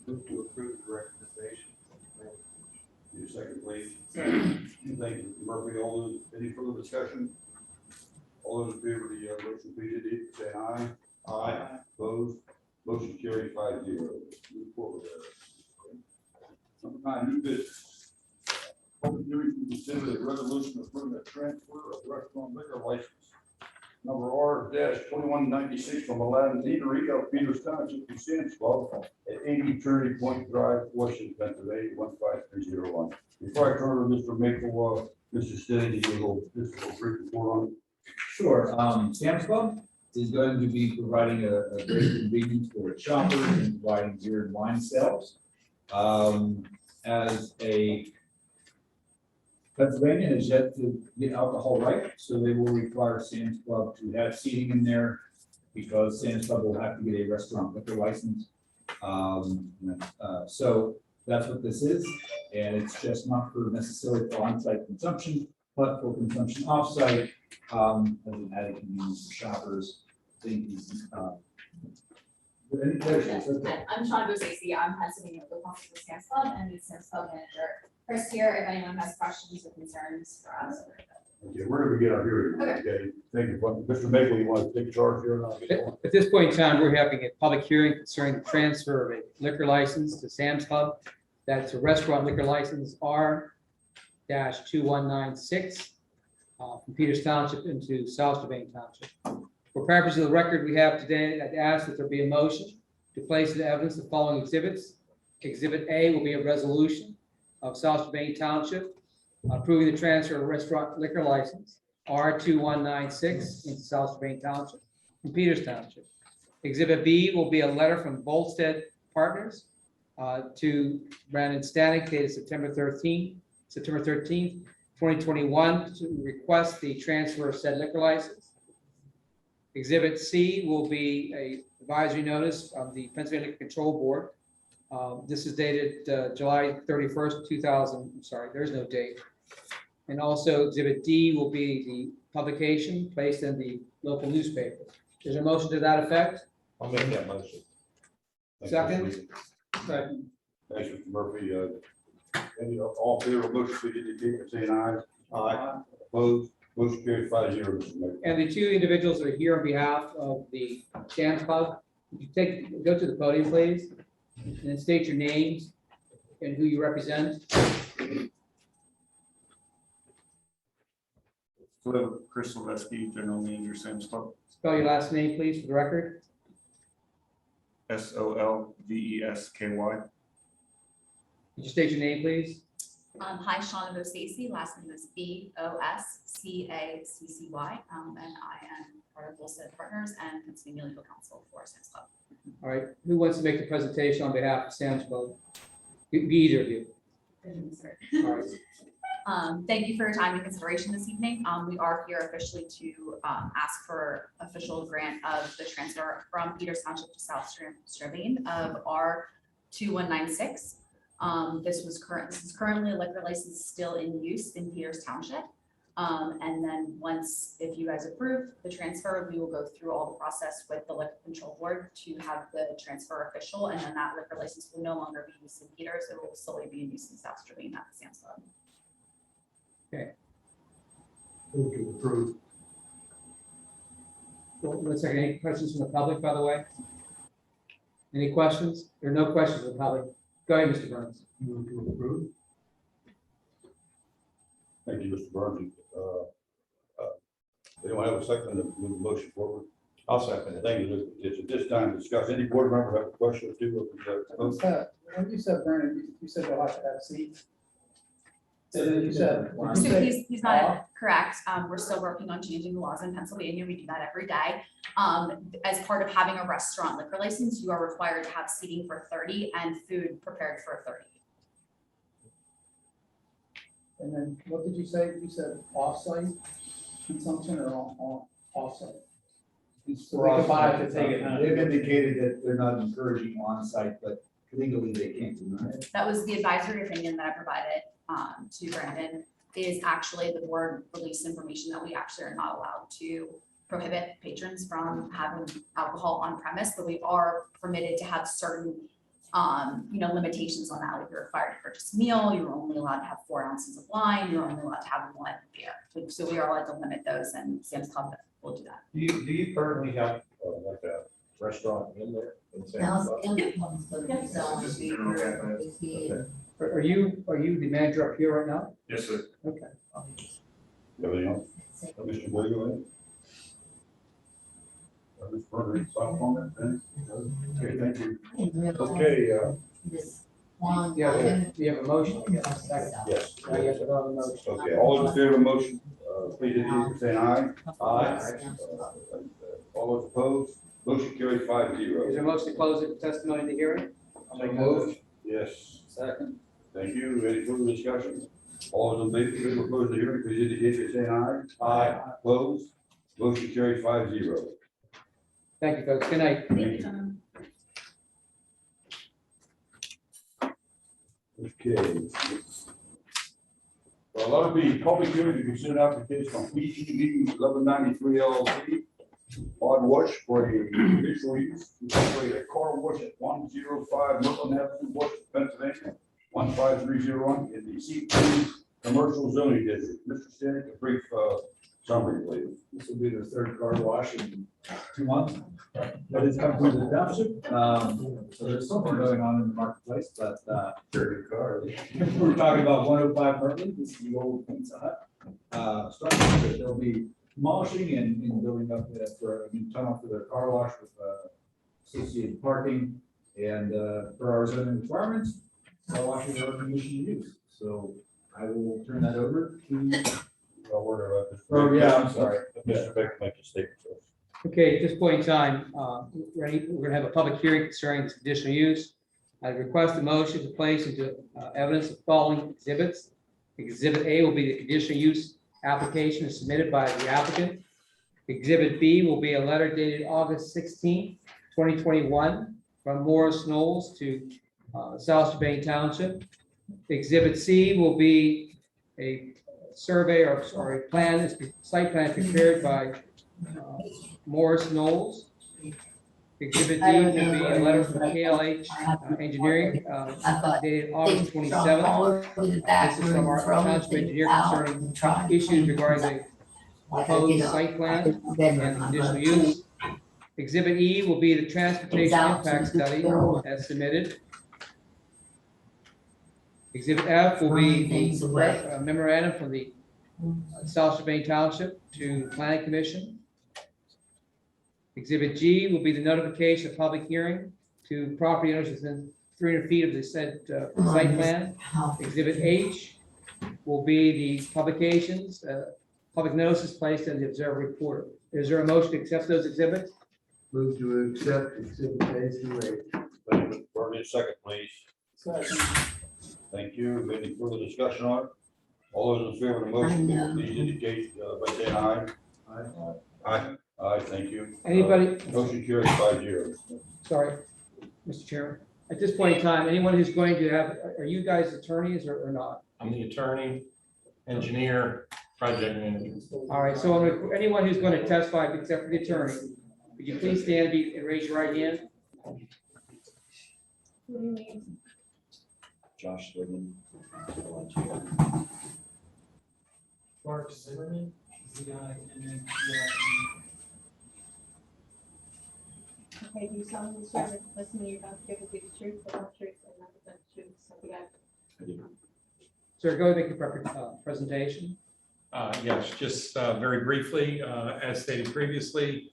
Move to approve the recommendation. Need a second, please. Thank you, Mr. Murphy. All those, any further discussion? All those in favor of the motion, please indicate by saying aye. Aye. Opposed? Motion carried 5-0. Move forward there. Number 9, new business. Public hearing to consider the resolution approving a transfer of restaurant liquor license number R-2196 from Aladdin Eatery of Peters Township to Sam's Club at 80 Trinity Point Drive, Washington, Pennsylvania 15301. Before I turn to Mr. Maple, Mr. Steady, you will just a brief report on. Sure. Sam's Club is going to be providing a great convenience for its shoppers and providing beer and wine sales. As a Pennsylvania has yet to get alcohol right, so they will require Sam's Club to have seating in there because Sam's Club will have to get a restaurant liquor license. So that's what this is, and it's just not for necessarily for on-site consumption, but for consumption off-site, as an added convenience for shoppers. Any questions? Okay. I'm Sean Bosacey, I'm Pennsylvania Local Council of Sam's Club and the Sam's Club manager. Chris here, if anyone has questions or concerns for us. Okay, we're gonna begin our hearing. Okay, thank you. Mr. Maple, you want to take charge here? And I'll get going? At this point in time, we're having a public hearing concerning the transfer of a liquor license to Sam's Club. That's a restaurant liquor license R-2196 from Peters Township into South Strabane Township. For purposes of the record we have today, I'd ask that there be a motion to place into evidence the following exhibits. Exhibit A will be a resolution of South Strabane Township approving the transfer of a restaurant liquor license R-2196 into South Strabane Township from Peters Township. Exhibit B will be a letter from Volstead Partners to Brandon Stanek dated September 13th, 2021, to request the transfer of said liquor license. Exhibit C will be a advisory notice of the Pennsylvania Liquor Control Board. This is dated July 31st, 2000. I'm sorry, there's no date. And also Exhibit D will be the publication placed in the local newspaper. Is there a motion to that effect? I'll make that motion. Second? Second. Thanks, Mr. Murphy. Any all in favor of the motion, please indicate by saying aye. Aye. Opposed? Motion carries 5-0, Mr. Mayor. And the two individuals that are here on behalf of the Sam's Club, would you go to the podium, please, and then state your names and who you represent. Hello, Chris Sylvester, General Manager, Sam's Club. Spell your last name, please, for the record. Solvesky. Could you state your name, please? Hi, Sean Bosacey, last name is Boscaccy, and I am part of Volstead Partners and Pennsylvania Legal Counsel for Sam's Club. All right, who wants to make the presentation on behalf of Sam's Club? Be either of you. All right. Thank you for your time and consideration this evening. We are here officially to ask for official grant of the transfer from Peters Township to South Strabane of R-2196. This is currently a liquor license still in use in Peters Township. And then once, if you guys approve the transfer, we will go through all the process with the Liquor Control Board to have the transfer official, and then that liquor license will no longer be used in Peters. It will solely be in use in South Strabane at the Sam's Club. Okay. Move to approve. One second, any questions from the public, by the way? Any questions? There are no questions from the public. Go ahead, Mr. Burns. Move to approve. Thank you, Mr. Burns. Anyone have a second to move the motion forward? I'll second it. Thank you. It's at this time to discuss. Any board member have a question or two? When you said, Brandon, you said they'll have to have seats. So you said. So he's not correct. We're still working on changing the laws in Pennsylvania. We do that every day. As part of having a restaurant liquor license, you are required to have seating for 30 and food prepared for 30. And then what did you say? You said off-site consumption or off-site? So they can buy it to take it home. They've indicated that they're not encouraging on-site, but legally they can't deny it. That was the advisory opinion that I provided to Brandon, is actually the board released information that we actually are not allowed to prohibit patrons from having alcohol on premise, but we are permitted to have certain limitations on that. Like you're required to purchase a meal, you're only allowed to have 4 ounces of wine, you're only allowed to have 1 beer. So we are allowed to limit those, and Sam's Club will do that. Do you currently have like a restaurant in there? In Sam's Club? Are you the manager up here right now? Yes, sir. Okay. Everything else? Mr. Boyle? Mr. Burns, some comment? Okay, thank you. Okay, Yeah, we have a motion. Yes. Second. yes. Now you have to vote on the motion. Okay, all in favor of the motion, please indicate by saying aye. Aye. All those opposed, motion carries 5-0. Is there a motion to close the testimony in the hearing? I'll make that motion. Yes, Second. thank you. Any further discussion? All those in favor of closing the hearing, please indicate by saying aye. Aye. Opposed, motion carries 5-0. Thank you, folks. Good night. Okay. Well, that'll be public hearing to consider application on PDD 1193 LLC. On wash for a conditional use to operate a car wash at 105 Milton Avenue, Washington, Pennsylvania, 15301 in the C2 Commercial Zoning District. Mr. Stick, a brief summary, please. This will be the third car wash in 2 months. That is coming through the township. So there's something going on in the marketplace, but third car. We're talking about 105 Merlin. This is the old Pizza Hut structure that they'll be demolishing and building up for a new tunnel for their car wash with associated parking. And for our zoning requirements, car washes are permission to use. So I will turn that over to. Oh, yeah, I'm sorry. Mr. Baker, make a statement first. Okay, at this point in time, we're gonna have a public hearing concerning this conditional use. I request a motion to place into evidence the following exhibits. Exhibit A will be the conditional use application submitted by the applicant. Exhibit B will be a letter dated August 16th, 2021 from Morris Knowles to South Strabane Township. Exhibit C will be a survey or a plan, site plan prepared by Morris Knowles. Exhibit D will be a letter from KLH Engineering dated August 27th. This is from our township engineer concerning issues regarding the proposed site plan and conditional use. Exhibit E will be the transportation impact study as submitted. Exhibit F will be the memorandum from the South Strabane Township to the Planning Commission. Exhibit G will be the notification of public hearing to property owners within 300 feet of the said site plan. Exhibit H will be the publications, public notices placed in the Observer Report. Is there a motion to accept those exhibits? Move to accept exhibit A through H. Bernie, second, please. Thank you. Any further discussion on it? All those in favor of the motion, please indicate by saying aye. Aye. Aye, thank you. Anybody? Motion carries 5-0. Sorry, Mr. Chairman. At this point in time, anyone who's going to have, are you guys attorneys or not? I'm the attorney, engineer, project manager. All right, so anyone who's going to testify except for the attorney, would you please stand and raise your right hand? Josh Whitman. Mark Zimmerman, Okay, do you solemnly swear that the testimony you're about to give will be the truth, the whole truth, and nothing but the truth, so help you God? Sir, go ahead and make your presentation. Yes, just very briefly, as stated previously,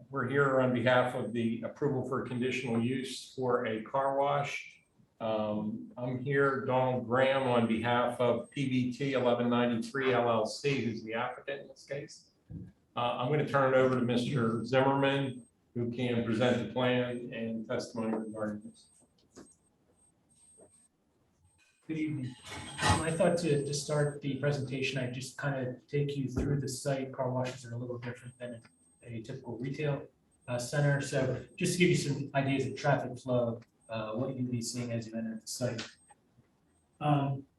we're here on behalf of the approval for conditional use for a car wash. I'm here, Donald Graham, on behalf of PBT 1193 LLC, who's the applicant in this case. I'm going to turn it over to Mr. Zimmerman, who can present the plan and testimony regarding this. Good evening. I thought to start the presentation, I'd just kind of take you through the site. Car washes are a little different than a typical retail center. So just to give you some ideas of traffic flow, what you'll be seeing as you enter the site.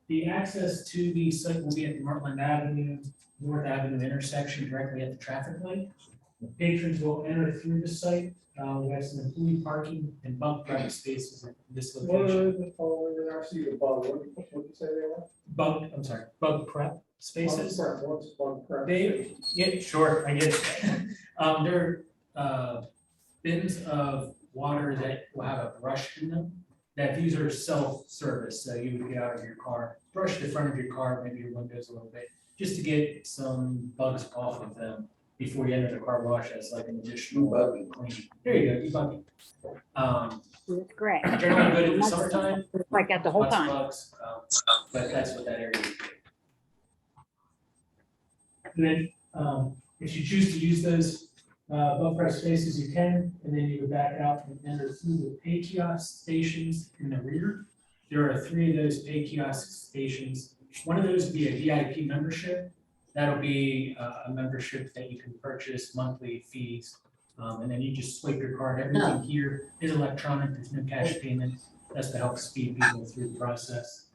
The access to the site will be at the Martland Avenue, North Avenue intersection directly at the traffic light. Patrons will enter through the site. We have some employee parking and bunk private spaces at this location. What are the following in our seat above? What did you say they were? Bug prep spaces. What's bug prep? They, yeah, sure, I get it. They're bins of water that will have a brush in them. That these are self-service, so you would get out of your car, brush the front of your car, maybe your windows a little bit, just to get some bugs off of them before you enter the car wash as like an additional clean. There you go, debugging. It's great. Generally good in the summertime. It's like that the whole lots of time. bugs, but that's what that area is. And then, if you choose to use those bug prep spaces, you can, and then you go back out and enter through the pay kiosk stations in the rear. There are 3 of those pay kiosk stations. One of those would be a VIP membership. That'll be a membership that you can purchase monthly fees And then you just swipe your card. Everything here is electronic. There's no cash payment. That's to help speed people through the process.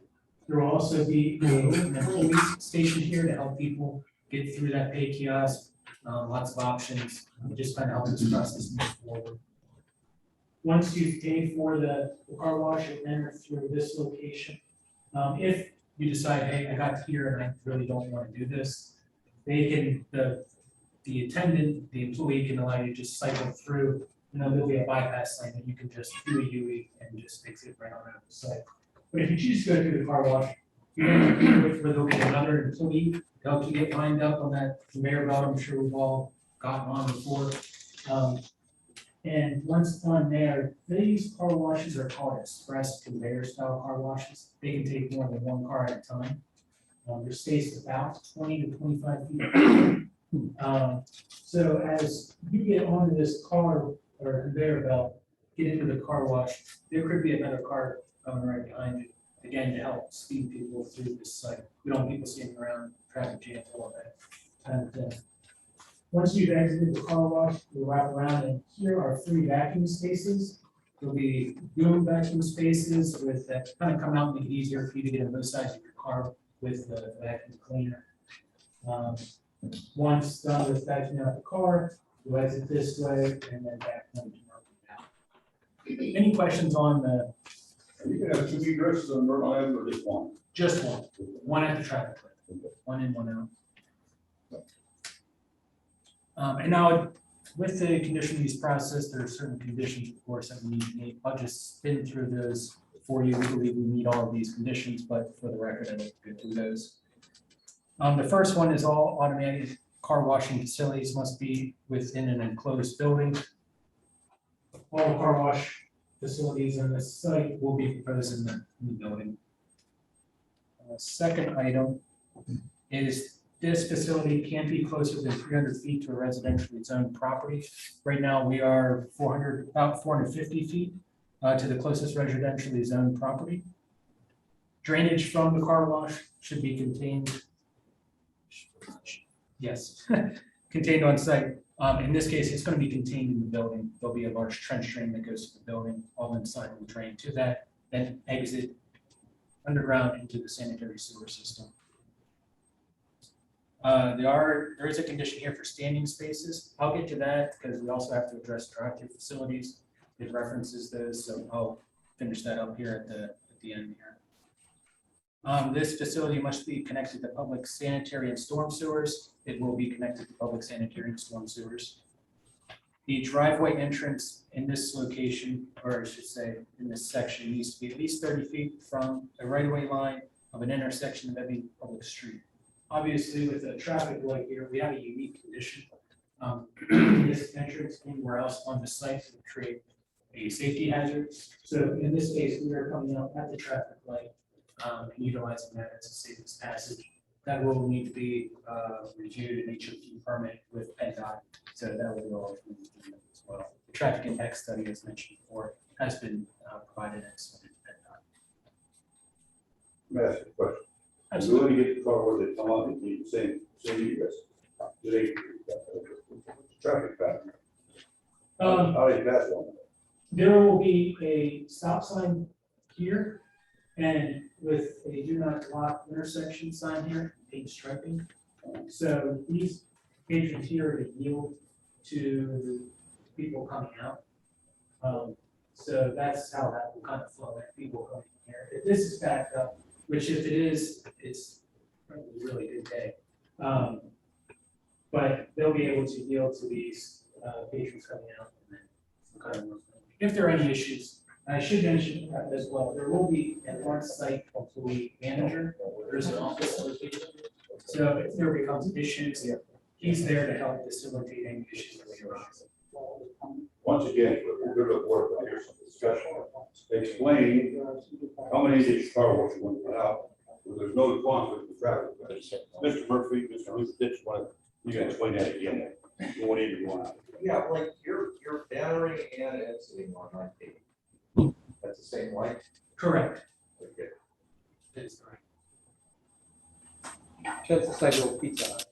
There will also be an employee station here to help people get through that pay kiosk. Lots of options. Just kind of help this process move forward. Once you've paid for the car wash, you enter through this location. If you decide, hey, I got here and I really don't want to do this, they can, the attendant, the employee can allow you to just cycle through. There'll be a bypass lane that you can just do a UE and just exit right on out the site. But if you choose to go through the car wash, you're going to be with where there'll be another employee to help you get lined up on that conveyor belt. I'm sure we've all gotten on before. And once on there, these car washes are called express conveyor style car washes. They can take more than one car at a time. Their space is about 20 to 25 feet. So as you get onto this car or conveyor belt, get into the car wash, there could be another car coming right behind you, again, to help speed people through this site. We don't want people standing around traffic jam all day. And once you've exited the car wash, you'll wrap around, and here are 3 vacuum spaces. There'll be boom vacuum spaces with that kind of come out and make it easier for you to get on both sides of your car with the vacuum cleaner. Once done with vacuuming out the car, you exit this way and then back home to Murphy. Any questions on the? You can have 2 egresses on Rhode Island or just one? Just one. One at the traffic light. One in, one out. And now, with the conditional use process, there are certain conditions, of course, that we need to meet. I'll just spin through those for you. We believe we meet all of these conditions, but for the record, I'd like to go through those. The first one is all automated car washing facilities must be within an enclosed building. All car wash facilities on this site will be proposed in the building. Second item is this facility can't be closer than 300 feet to a residentially zoned property. Right now, we are about 450 feet to the closest residentially zoned property. Drainage from the car wash should be contained. Yes, contained on site. In this case, it's going to be contained in the building. There'll be a large trench drain that goes to the building. All inside will drain to that, then exit underground into the sanitary sewer system. There is a condition here for standing spaces. I'll get to that because we also have to address drive-through facilities. It references those, so I'll finish that up here at the end here. This facility must be connected to public sanitary and storm sewers. It will be connected to public sanitary and storm sewers. The driveway entrance in this location, or I should say in this section, needs to be at least 30 feet from a right-of-way line of an intersection of every public street. Obviously, with the traffic light here, we have a unique condition. This entrance anywhere else on the site would create a safety hazard. So in this case, we are coming out at the traffic light and utilizing that as a safest passage. That will need to be reviewed in HOP permit with PennDOT. So that will go as well. The traffic impact study, as mentioned before, has been provided and submitted to PennDOT. Let me ask you a question. You want to get the car where they come out and be the same egress. Do they, traffic pattern? How do you pass one? There will be a stop sign here and with a do not block intersection sign here, paint striping. So these patrons here are to yield to people coming out. So that's how that will kind of flow, like people coming here. If this is backed up, which if it is, it's probably a really good day. But they'll be able to yield to these patrons coming out. And then kind of, if there are any issues, I should mention as well, there will be an on-site employee manager. There's an office location. So if there becomes issues, he's there to help facilitate any issues that may arise. Once again, we're good at work, but here's some discussion. Explain how many of these car washes went out, where there's no conflict with traffic. Mr. Murphy, Mr. Ditch, you can explain that again. You won't even go out. Yeah, like you're entering and exiting on 19. That's the same light? Correct. Okay. That is correct. Just like a little pizza Hut.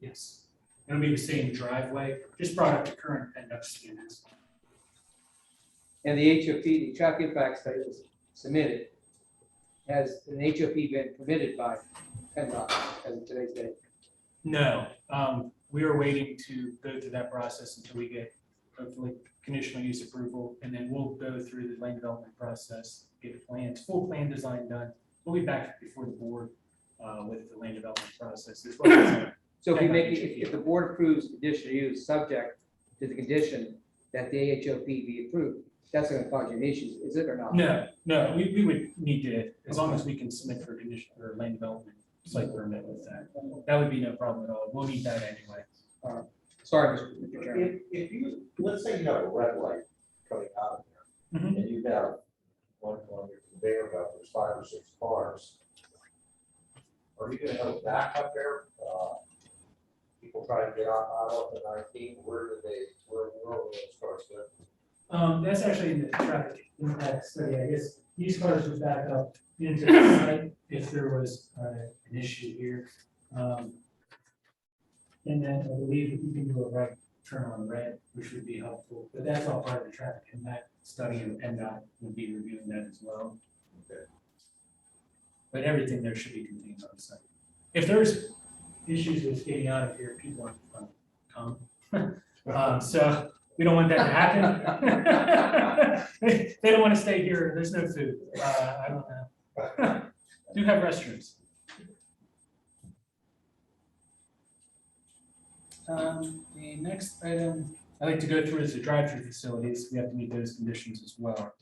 Yes. It'll be the same driveway, just brought up to current PennDOT standards. And the HOP, the traffic impact study was submitted. Has an HOP been permitted by PennDOT as of today's date? No, we are waiting to go through that process until we get hopefully conditional use approval, and then we'll go through the land development process, get plans, full plan design done. We'll be back before the board with the land development process as well as. So if you make, if the board approves conditional use subject to the condition that the HOP be approved, that's going to cause you issues, is it or not? No, we would need to, as long as we can submit for condition or land development site permit with that. That would be no problem at all. We'll need that anyway. Sorry, Mr. Chairman. If you, let's say you have a red light coming out of there, Mhm. and you have on your conveyor belt, there's 5 or 6 cars. Are you gonna have a backup there? People try to get out of the 19, where will those cars go? That's actually in the traffic impact study. I guess these cars would back up into the site if there was an issue here. And then I believe you can do a right turn on red, which would be helpful, but that's all part of the traffic impact study, and PennDOT would be reviewing that as well. Okay. But everything there should be contained on site. If there's issues with getting out of here, people aren't going to come. So we don't want that to happen. They don't want to stay here. There's no food. I don't know. Do have restrooms. The next item I'd like to go through is the drive-through facilities. We have to meet those conditions as well.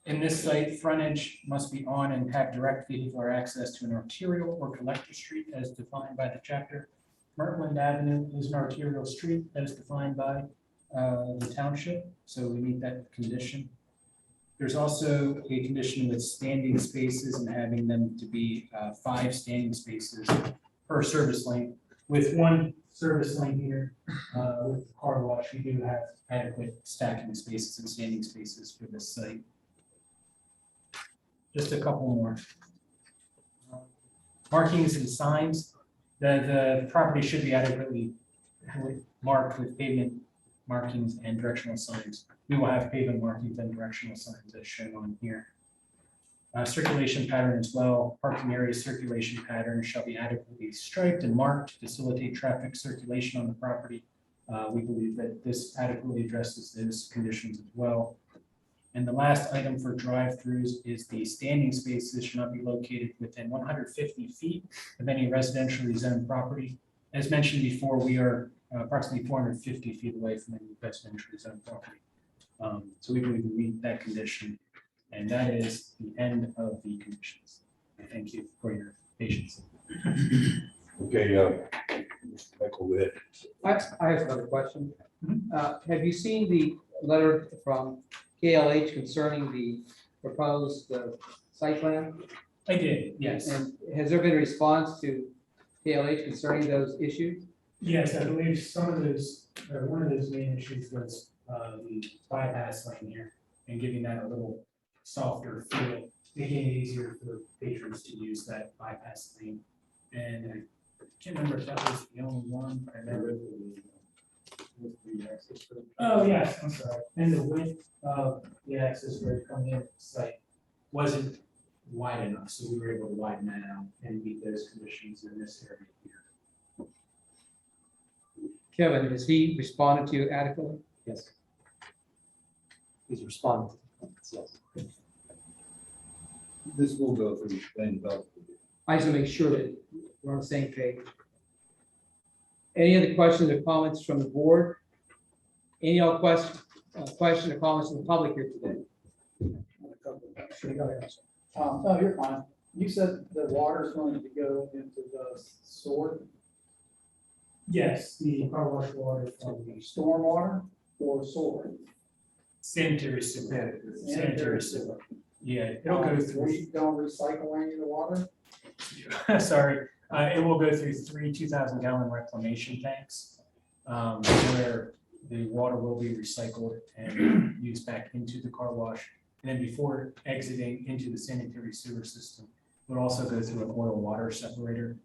In this site, frontage must be on and have direct vehicular access to an arterial or collector street as defined by the chapter. Mertland Avenue is an arterial street as defined by the township, so we meet that condition. There's also a condition with standing spaces and having them to be 5 standing spaces per service lane. With 1 service lane here, with the car wash, we do have adequate stacking spaces and standing spaces for this site. Just a couple more. Markings and signs. The property should be adequately marked with pavement markings and directional signs. We will have pavement markings and directional signs as shown on here. Circulation pattern as well. Parking area circulation pattern shall be adequately striped and marked to facilitate traffic circulation on the property. We believe that this adequately addresses those conditions as well. And the last item for drive-throughs is the standing spaces should not be located within 150 feet of any residentially zoned property. As mentioned before, we are approximately 450 feet away from any residentially zoned property. So we believe we meet that condition. And that is the end of the conditions. I thank you for your patience. Okay, Michael, go ahead. I have another question. Have you seen the letter from KLH concerning the proposed site plan? I did, yes. And has there been a response to KLH concerning those issues? Yes, I believe some of those, or one of those main issues was the bypass lane here and giving that a little softer feel, making it easier for patrons to use that bypass lane. And I can't remember if that was the only one. I remember. Oh, yes, I'm sorry. And the width of the access road coming in at the site wasn't wide enough, so we were able to widen that out and meet those conditions in this area here. Kevin, has he responded to you adequately? Yes. He's responding. Yes. This will go through land development. I just want to make sure that we're on the same page. Any other questions or comments from the board? Any other question or comments from the public here today? Should we go ahead? No, you're fine. You said the water is going to go into the sewer, Yes, the car wash water from the stormwater or sewer? sanitary sewer. Sanitary sewer. Yeah, it'll go through. We don't recycle any of the water? Sorry, it will go through 3 2,000-gallon reclamation tanks, where the water will be recycled and used back into the car wash. And then before exiting into the sanitary sewer system, it will also go through an oil water separator.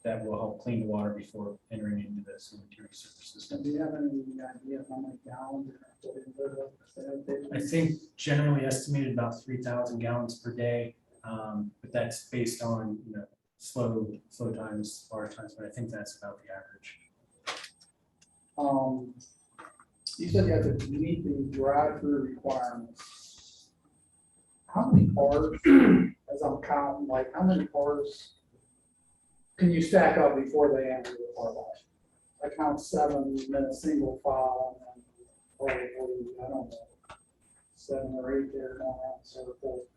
that will help clean the water before entering into the sanitary sewer system. Do you have any idea of how many gallons are put into the? I think generally estimated about 3,000 gallons per day, but that's based on, you know, slow times, large times, but I think that's about the average. You said you have to meet the drive-through requirements. How many cars, as I'm counting, like, how many cars can you stack up before they enter the car wash? I count 7 in a single file, and then probably, I don't know, 7 or 8 there going around the circle.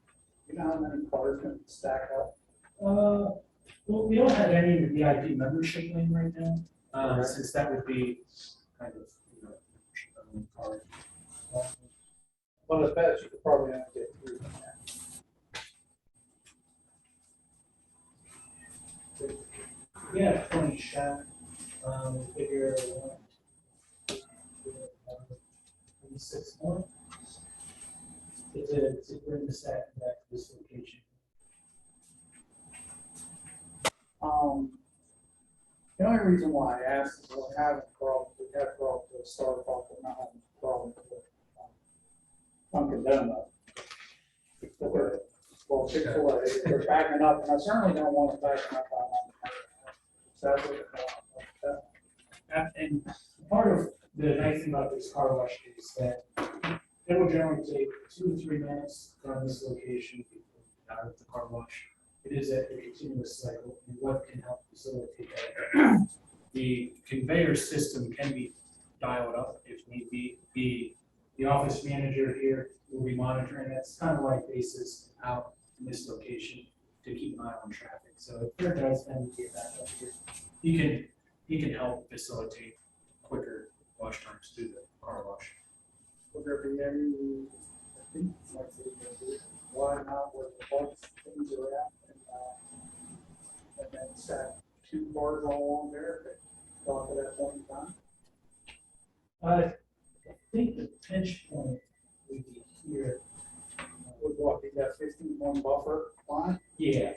You know how many cars can stack up? Well, we don't have any VIP membership lane right now, since that would be kind of, you know, card. But at best, you could probably only get 3 from that. We have 20 shack, figure 26 more. To bring the stack back to this location. The only reason why I asked is we're having problems, we had problems with Starbucks, we're not having problems with Dunkin' Donuts. Well, Chick-fil-A, they're backing up, and I certainly don't want to back up on that. And part of the nice thing about this car wash is that it will generally take 2 to 3 minutes from this location out of the car wash. It is a continuous cycle, and what can help facilitate that? The conveyor system can be dialed up if need be. The office manager here will be monitoring. That's kind of like basis out in this location to keep an eye on traffic. So if there does then get back up here, he can help facilitate quicker wash times through the car wash. Would there be any, I think, like, why not where the bugs things are at? And then stack 2 cars all along there, if they got to that point in time? I think the pinch point would be here. Would what, be that 15-1 buffer line? Yeah.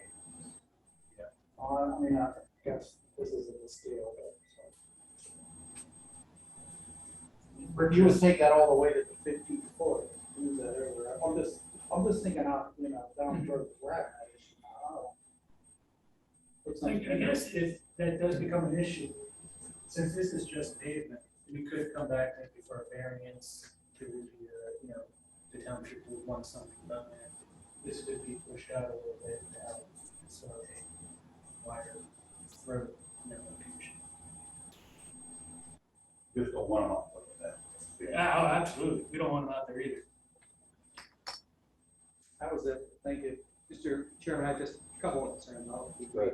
I mean, I guess this isn't the scale, but you would take that all the way to the 15 foot. Use that everywhere. I'm just thinking out, you know, down the road, I guess if that does become an issue, since this is just pavement, we could come back maybe for a variance to, you know, the township would want something done there. This could be pushed out a little bit to have facilitate wider road in that location. Just don't want them up with that. Yeah, oh, absolutely. We don't want them out there either. That was it. Thank you. Mr. Chairman, I have just a couple of concerns. I'll be brief.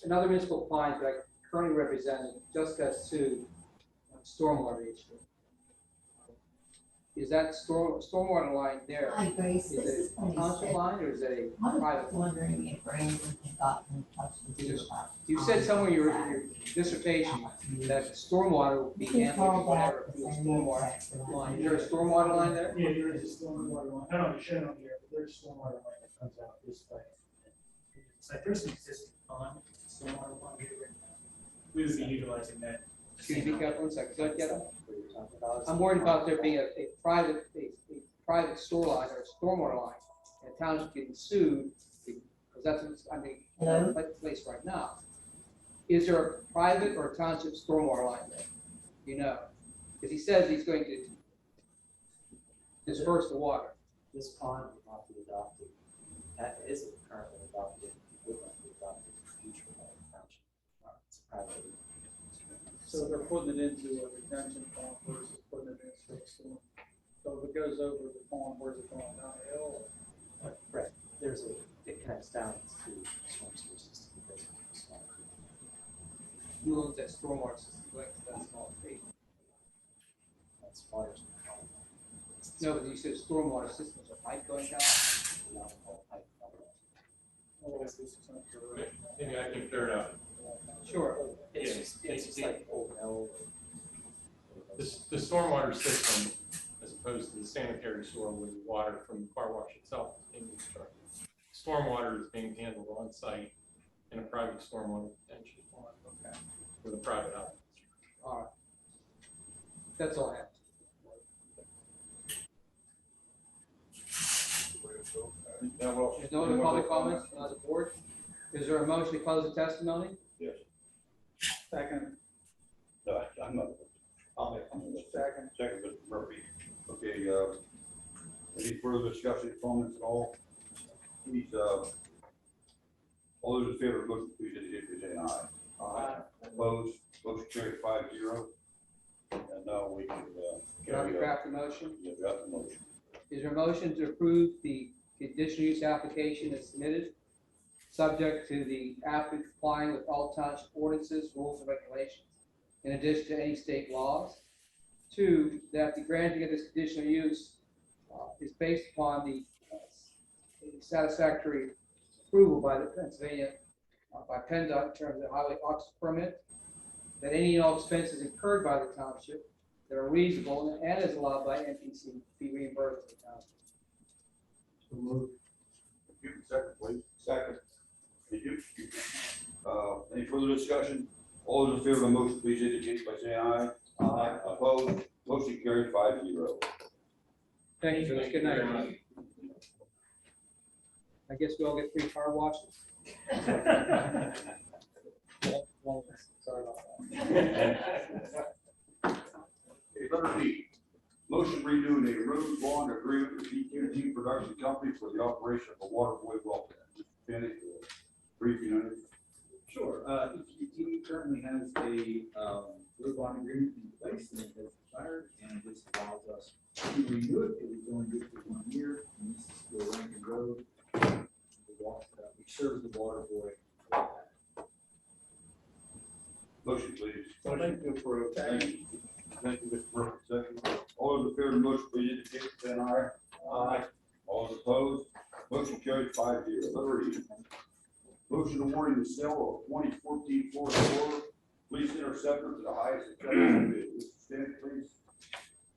Another municipal client that I currently represent just got sued on stormwater issue. Is that stormwater line there? Hi, Grace. Is This it is a township line or is it a I private? was wondering if Brandon had gotten in touch with you about. You said somewhere in your dissertation that stormwater will be You can handled call whatever back through a and stormwater send me a line. Is there a stormwater line there? Yeah, there is a stormwater line. I don't know, shown on here, but there's a stormwater line that comes out this way. It's like there's an existing pond, stormwater pond here right now. We would be utilizing that. Excuse me, Kevin, one second. Could I get up? I'm worried about there being a private store line or a stormwater line, and the township getting sued, because that's, Hello? place right now. Is there a private or township stormwater line there? You know, because he says he's going to disperse the water. This pond will not be adopted. That isn't currently adopted. It would not be adopted in the future by the township. It's private. So they're putting it into a retention pond versus putting it in a storm. So if it goes over the pond, where's it going, downhill? Right, it connects down to storm sewer system. Who owns that stormwater system? Like that small fee? That's water's. No, but you said stormwater systems are pipe going down. Maybe I can clear it up. Sure. It's just like old L. The stormwater system, as opposed to the sanitary sewer with water from the car wash itself, is being constructed. Stormwater is being handled on site in a private stormwater detention pond. Okay. With a private outlet. All right. That's all I have. There's no other public comments on the board. Is there a motion to close the testimony? Yes. Second. No, I'm not. I'll make a second. Second, Mr. Murphy. Okay, any further discussion, comments at all? Please, all those in favor of the motion, please indicate by saying aye. Aye. Opposed, motion carried 5-0. And now we can, Can I draft the motion? yeah, draft the motion. Is there a motion to approve the conditional use application as submitted, subject to the applicant complying with all township ordinances, rules, and regulations, in addition to any state laws? 2, that the granting of this conditional use is based upon the satisfactory approval by the Pennsylvania, by PennDOT in terms of the highway access permit, that any and all expenses incurred by the township that are reasonable and as allowed by NPC be reimbursed to the township. Give me a second, please. Second. Thank you. Any further discussion? All those in favor of the motion, please indicate by saying aye. Aye. Opposed, motion carried 5-0. Thank you, Phyllis. Good night. I guess we all get free car washes. Sorry about that. Okay, letter B, motion renewing a road bond agreement with EQT Production Company for the operation of a waterway well plant. Mr. Kenny, briefing on it. Sure, EQT currently has a road bond agreement in place and it has expired, and this allows us to renew it. It was only good for 1 year, and this is for Rankin Road, which serves the waterway. Motion, please. Motion to approve. Thank you. Thank you, Mr. Murphy. Second. All those in favor of the motion, please indicate by saying aye. Aye. All those opposed, motion carried 5-0. Letter E, motion awarding the sale of 2014 Ford Explorer police interceptor to the highest acceptable bid. Mr. Stanley, please.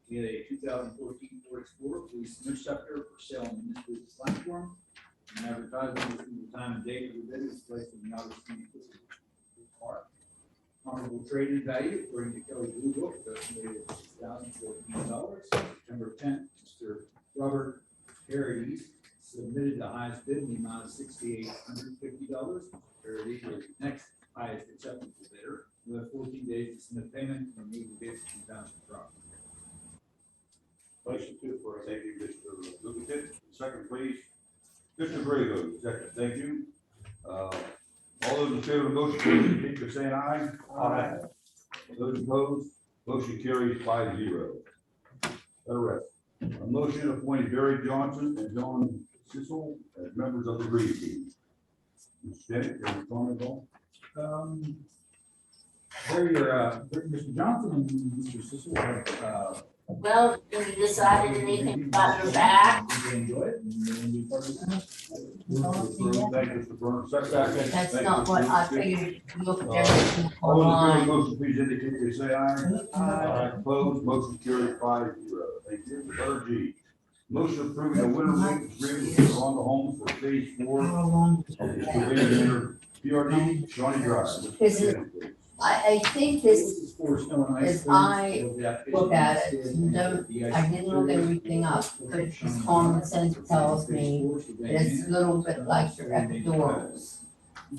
We had a 2014 Ford Explorer police interceptor for sale on the municipal platform. An advertisement within the time and date of the bid is placed in the August 25th car. Comparable trade-in value, according to Kelly Blue Book, is estimated at $6,014. September 10th, Mr. Robert Parodies submitted the highest bid in the amount of $6,850. Parodies was the next highest acceptable bidder. We have 14 days to submit payment and move the bid to township property. Motion to approve. Thank you, Mr. Lucas. Second, please. Mr. Grego, second. Thank you. All those in favor of the motion, please indicate by saying aye. Aye. Those opposed, motion carries 5-0. Letter F, a motion appointing Barry Johnson and John Sissel as members of the green team. Mr. Bennett, your comment at all? Mr. Johnson and Mr. Sissel have, Well, have you decided anything about your back? they enjoy it and they want to be part of it. Thank you, Mr. Burns. Second. That's Thank not you, what Mr. I Stick. figured. Look at everything All those in favor of the online. motion, please indicate by saying aye. Aye. Opposed, motion carried 5-0. Thank you. Letter G, motion approving a winter maintenance agreement with Rhonda Homes for phase 4 How long? of the Strabane PRD, Shawnee Drive. Mr. Is it- Bennett, please. I think this, is for snow and ice. as I look at it, don't, I didn't look everything up, but just common sense tells me that it's a little bit like your epidurals.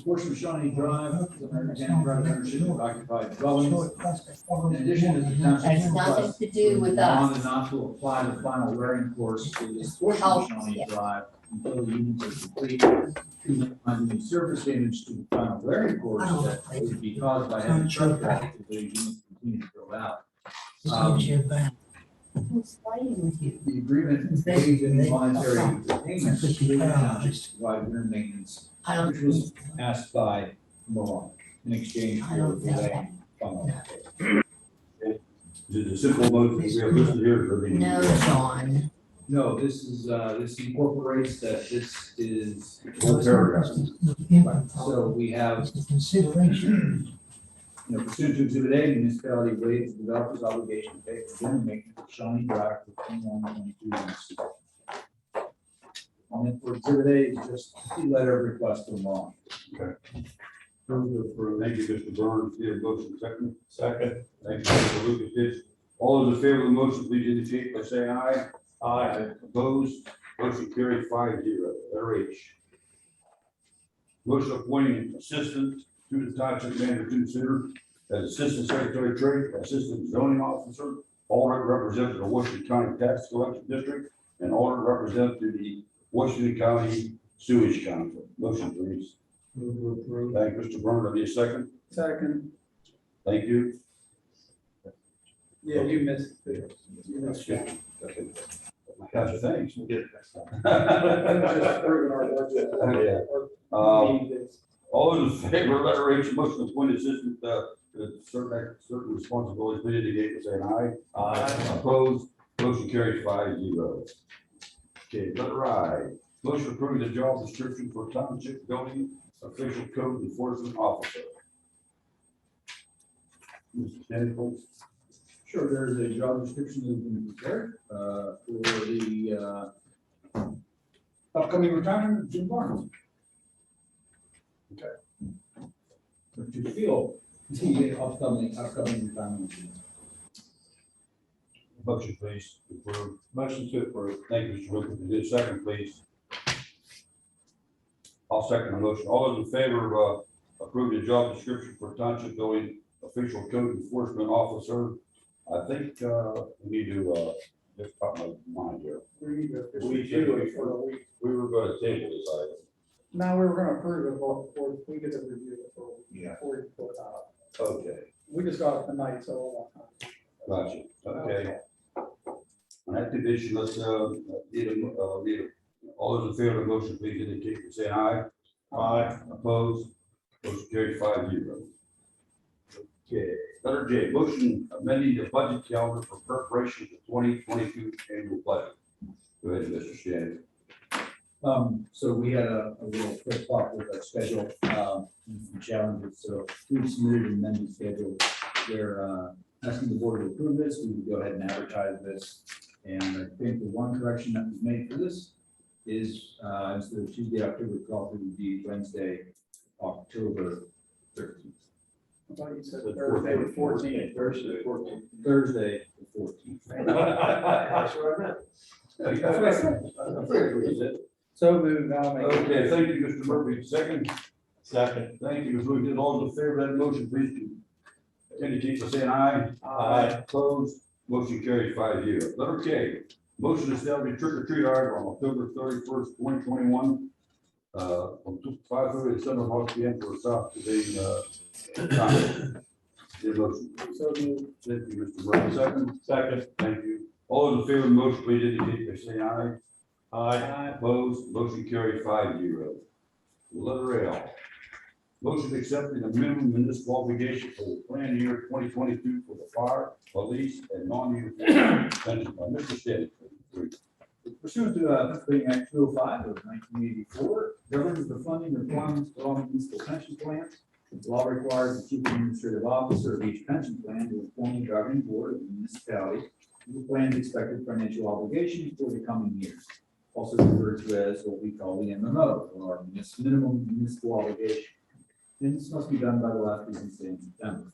Portion of Shawnee Drive, is American private ownership of occupied dwellings. In addition to the township. Has nothing to do with On us. and not to apply the final wearing course to this portion of Shawnee Drive until the units are complete. To minimize any surface damage to the final wearing course that would be caused by having truck traffic if the units continue to build out. Who's fighting with you? The agreement pays in voluntary payments to the township to provide winter maintenance, I don't, which was asked by Mohawk in exchange I for don't the know land. Is it a simple motion we have listed here for the? no, John. No, this is, this incorporates that this is. Whole paragraph. So we have, Consideration. pursuant to exhibit A, the municipality waives the developer's obligation to pay for winter maintenance of Shawnee Drive for 21-22 years. And then for exhibit A, is just a letter of request from Ron. Okay. Thank you, Mr. Burns. Need a motion second? Second. Thank you, Mr. Lucas. All those in favor of the motion, please indicate by saying aye. Aye. Opposed? Motion carried 5-0. Letter H. Motion appointing assistant to the township manager to consider as assistant secretary of trade, assistant zoning officer, alternate representative of Washington County Tax Collection District, and alternate representative to the Washington County Sewage Council. Motion, please. Move to approve. Thank you, Mr. Burns. Need a second? Second. Thank you. Yeah, you missed it. You missed it. Gotcha, thanks. We'll get it next Just time. approving our budget. Yeah. Our meeting days. All those in favor of letter H, motion to appoint assistant, certain responsibilities, please indicate by saying aye. Aye. Opposed, motion carries 5-0. Okay, letter I, motion to approve the job description for township building official code enforcement officer. Mr. Stanley, please. Sure, there's a job description that's been prepared for the upcoming retirement of Jim Barnes. Okay. To fill the upcoming retirement. Motion, please, to approve. Motion to approve. Thank you, Mr. Wilkins. Need a second, please. I'll second the motion. All those in favor of approving the job description for township building official code enforcement officer, I think we need to just pop my mind here. We need to. We do it for a week. We were going to table this item. No, we were gonna approve it, before we get to review it for. Yeah. Before we put it out. Okay, We just got it tonight, so. gotcha. Okay. On that condition, let's need a, all those in favor of the motion, please indicate by saying aye. Aye. Opposed? Motion carried 5-0. Okay, letter J, motion amending the budget calendar for preparation for 2022 annual budget. Go ahead, Mr. Shannon. So we had a little flip flop with our schedule, and some challenges, so we submitted an amended schedule. We're asking the board to approve this, we would go ahead and advertise this. And I think the one correction that was made for this is, instead of Tuesday, October 12th, it would be Wednesday, October 13th. I thought you said Thursday the 14th. Thursday the 14th. That's what I meant. That's what I said. I figured we said. So moved, I'll make. Okay, thank you, Mr. Murphy. Second? Second. Thank you. If we did all in favor of that motion, please indicate by saying aye. Aye. Opposed? Motion carried 5-0. Letter K, motion to establish trick or treat hour on October 31st, 2021, from 5:30 to 7 p.m. for South Strabane time. Need a motion. So moved. Thank you, Mr. Murphy. Second? Second. Thank you. All those in favor of the motion, please indicate by saying aye. Aye. Opposed? Motion carried 5-0. Letter L, motion accepting the minimum municipal obligation for the plan year 2022 for the fire, police, and non-uniform pension by Mr. Steady. Pursuant to Pennsylvania Act 205 of 1984, governs the funding requirements for all municipal pension plans. The law requires the chief administrative officer of each pension plan to inform the governing board of the municipality of the plan's expected financial obligations for the coming years, also referred to as what we call the MMO, or minimum municipal obligation. And this must be done by the last business day in September.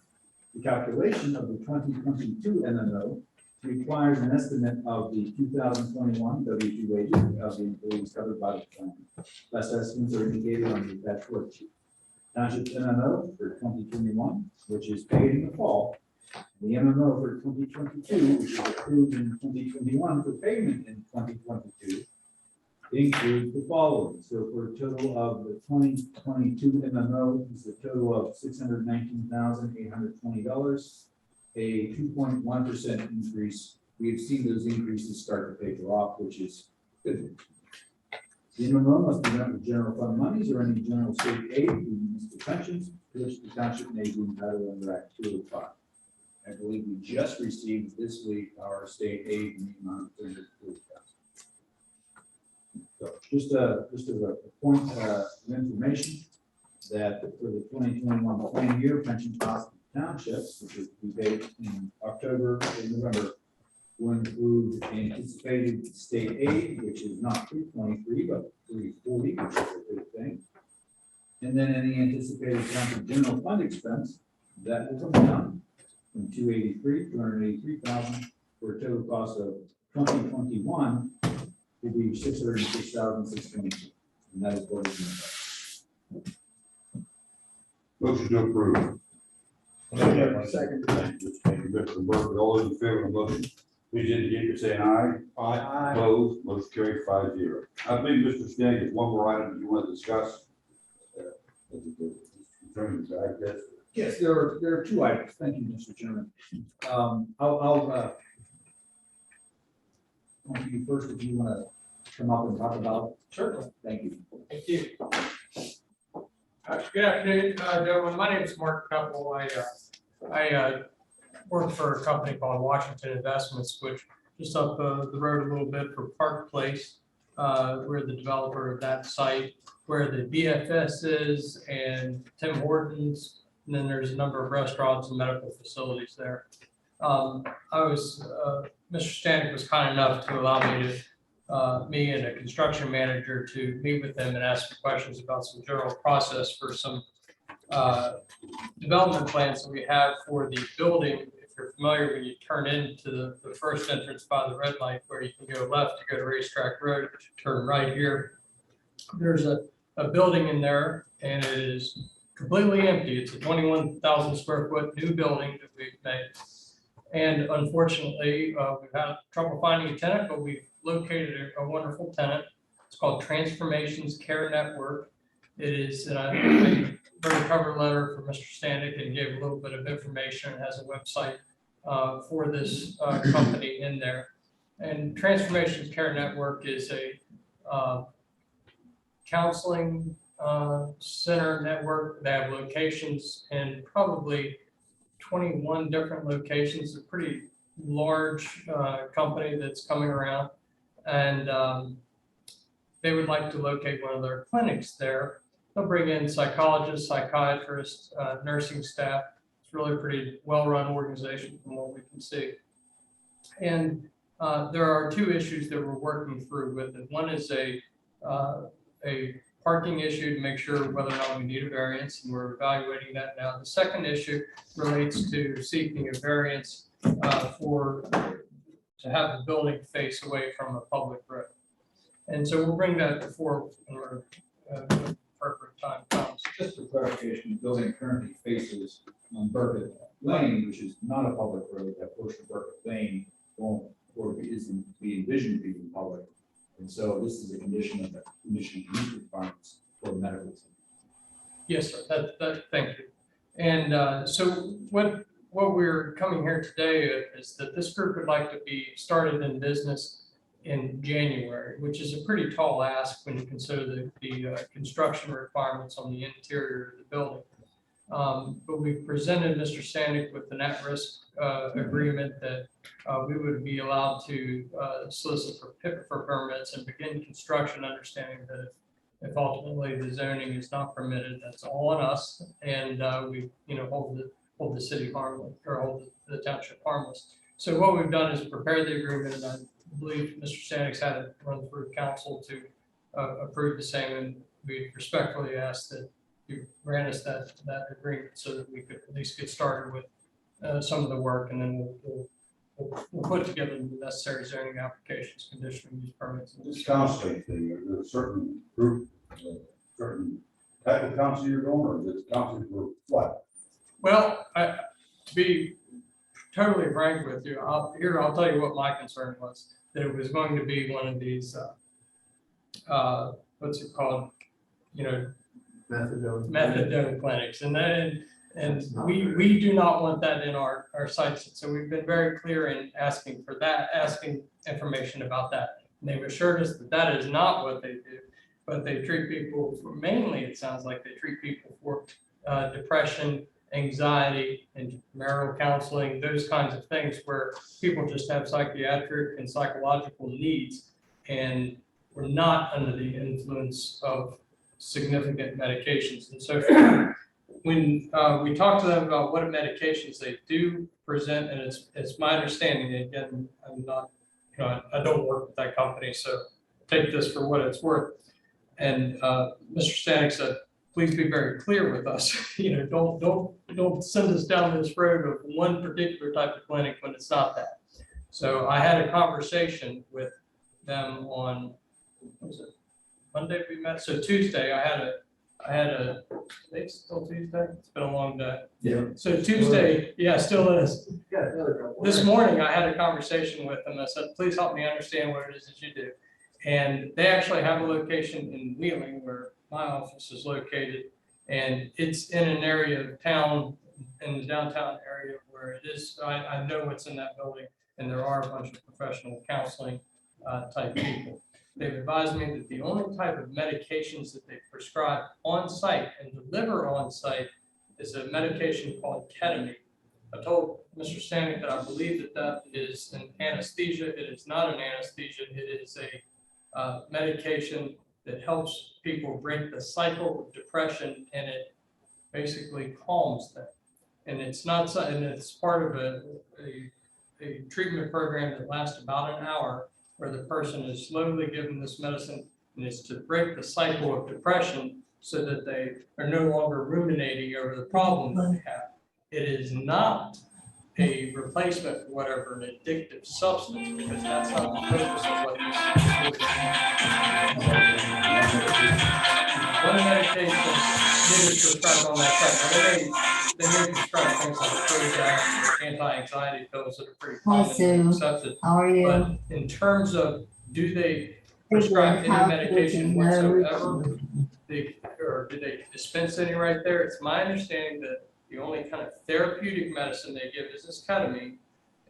The calculation of the 2022 MMO requires an estimate of the 2021 W2 wages of the employees covered by the plan. Best estimates are indicated on the attached worksheet. Township's MMO for 2021, which is paid in the fall. The MMO for 2022, which is approved in 2021 for payment in 2022, includes the following. So for a total of the 2022 MMO is a total of $619,820, a 2.1% increase. We have seen those increases start to taper off, which is good. The MMO must be done with general fund monies or any general state aid to municipal pensions, which the township may be entitled under Act 205. I believe we just received this week our state aid in the amount of $340,000. So just as a point of information, that for the 2021 plan year pension cost of townships, which is to be paid in October and November, will include anticipated state aid, which is not 323, but 340, which is a good thing. And then any anticipated county general fund expense, that will come down from 283,000 for a total cost of 2021 will be 606,622. And that is what it is. Motion to approve. Second. Thank you, Mr. Burke. All those in favor of the motion, please indicate by saying aye. Aye. Opposed, motion carried 5-0. I believe Mr. Stanley has one more item you want to discuss. Yes, there are two items. Thank you, Mr. Chairman. I'll want you first if you want to come up and talk about. Certainly. Thank you. Thank you. Good afternoon, gentlemen. My name is Mark Couple. I work for a company called Washington Investments, which just up the road a little bit for Park Place. We're the developer of that site where the BFS is and Tim Hortons. And then there's a number of restaurants and medical facilities there. Mr. Stanek was kind enough to allow me and a construction manager to meet with them and ask questions about some general process for some development plans that we have for the building. If you're familiar, when you turn into the first entrance by the red light where you can go left to go to Racetrack Road, turn right here. There's a building in there and it is completely empty. It's a 21,000 square foot new building that we've made. And unfortunately, we've had trouble finding a tenant, but we've located a wonderful tenant. It's called Transformations Care Network. It is, and I wrote a cover letter for Mr. Stanek and gave a little bit of information. It has a website for this company in there. And Transformations Care Network is a counseling center network. They have locations in probably 21 different locations, a pretty large company that's coming around. And they would like to locate one of their clinics there. They'll bring in psychologists, psychiatrists, nursing staff. It's really a pretty well-run organization from what we can see. And there are two issues that we're working through with it. One is a parking issue to make sure whether or not we need a variance, and we're evaluating that now. The second issue relates to seeking a variance to have the building face away from a public road. And so we'll bring that before the appropriate time comes. Just for clarification, the building currently faces on Burkett Lane, which is not a public road. That portion of Burkett Lane won't or isn't be envisioned being public. And so this is a condition of the condition use requirements for medical. Yes, sir. Thank you. And so what we're coming here today is that this group would like to be started in business in January, which is a pretty tall ask when you consider the construction requirements on the interior of the building. But we've presented Mr. Stanek with an at-risk agreement that we would be allowed to solicit for permits and begin construction, understanding that if ultimately the zoning is not permitted, that's all on us, and we hold the city harmless or hold the township harmless. So what we've done is prepare the agreement, and I believe Mr. Stanek's had it run through council to approve the same, and we respectfully ask that you grant us that agreement so that we could at least get started with some of the work, and then we'll put together the necessary zoning applications, conditional use permits. This counseling thing, is there a certain group, certain type of counseling you're going, or is it counseling for what? Well, to be totally frank with you, I'll tell you what my concern was, that it was going to be one of these, what's it called, methadone clinics, and we do not want that in our sites. So we've been very clear in asking for that, asking information about that. And they've assured us that that is not what they do, but they treat people for, mainly it sounds like they treat people for depression, anxiety, and marital counseling, those kinds of things where people just have psychiatric and psychological needs and we're not under the influence of significant medications. And so when we talk to them about what medications they do present, and it's my understanding, again, I'm not, you know, I don't work with that company, so take this for what it's worth. And Mr. Stanek said, please be very clear with us. You know, don't send us down this road of one particular type of clinic when it's not that. So I had a conversation with them on, what was it, Monday we met? So Tuesday, I had a, today's still Tuesday? It's been a long day. Yeah. So Tuesday, yeah, still is. This morning, I had a conversation with them. I said, please help me understand what it is that you do. And they actually have a location in Wheeling where my office is located. And it's in an area of town, in the downtown area where it is, I know what's in that building. And there are a bunch of professional counseling type people. They've advised me that the only type of medications that they prescribe on site and deliver on site is a medication called ketamine. I told Mr. Stanek that I believe that that is an anesthesia. It is not an anesthesia. It is a medication that helps people break the cycle of depression, and it basically calms them. And it's not, and it's part of a treatment program that lasts about an hour, where the person is slowly given this medicine, and it's to break the cycle of depression so that they are no longer ruminating over the problem that they have. It is not a replacement for whatever an addictive substance, because that's not the purpose of what this is. One medication that is prescribed on that site. Now, they may prescribe things like Prozac or anti-anxiety pills that are pretty common and accepted. How are you? But in terms of, do they prescribe any medication whatsoever? Or do they dispense any right there? It's my understanding that the only kind of therapeutic medicine they give is this ketamine,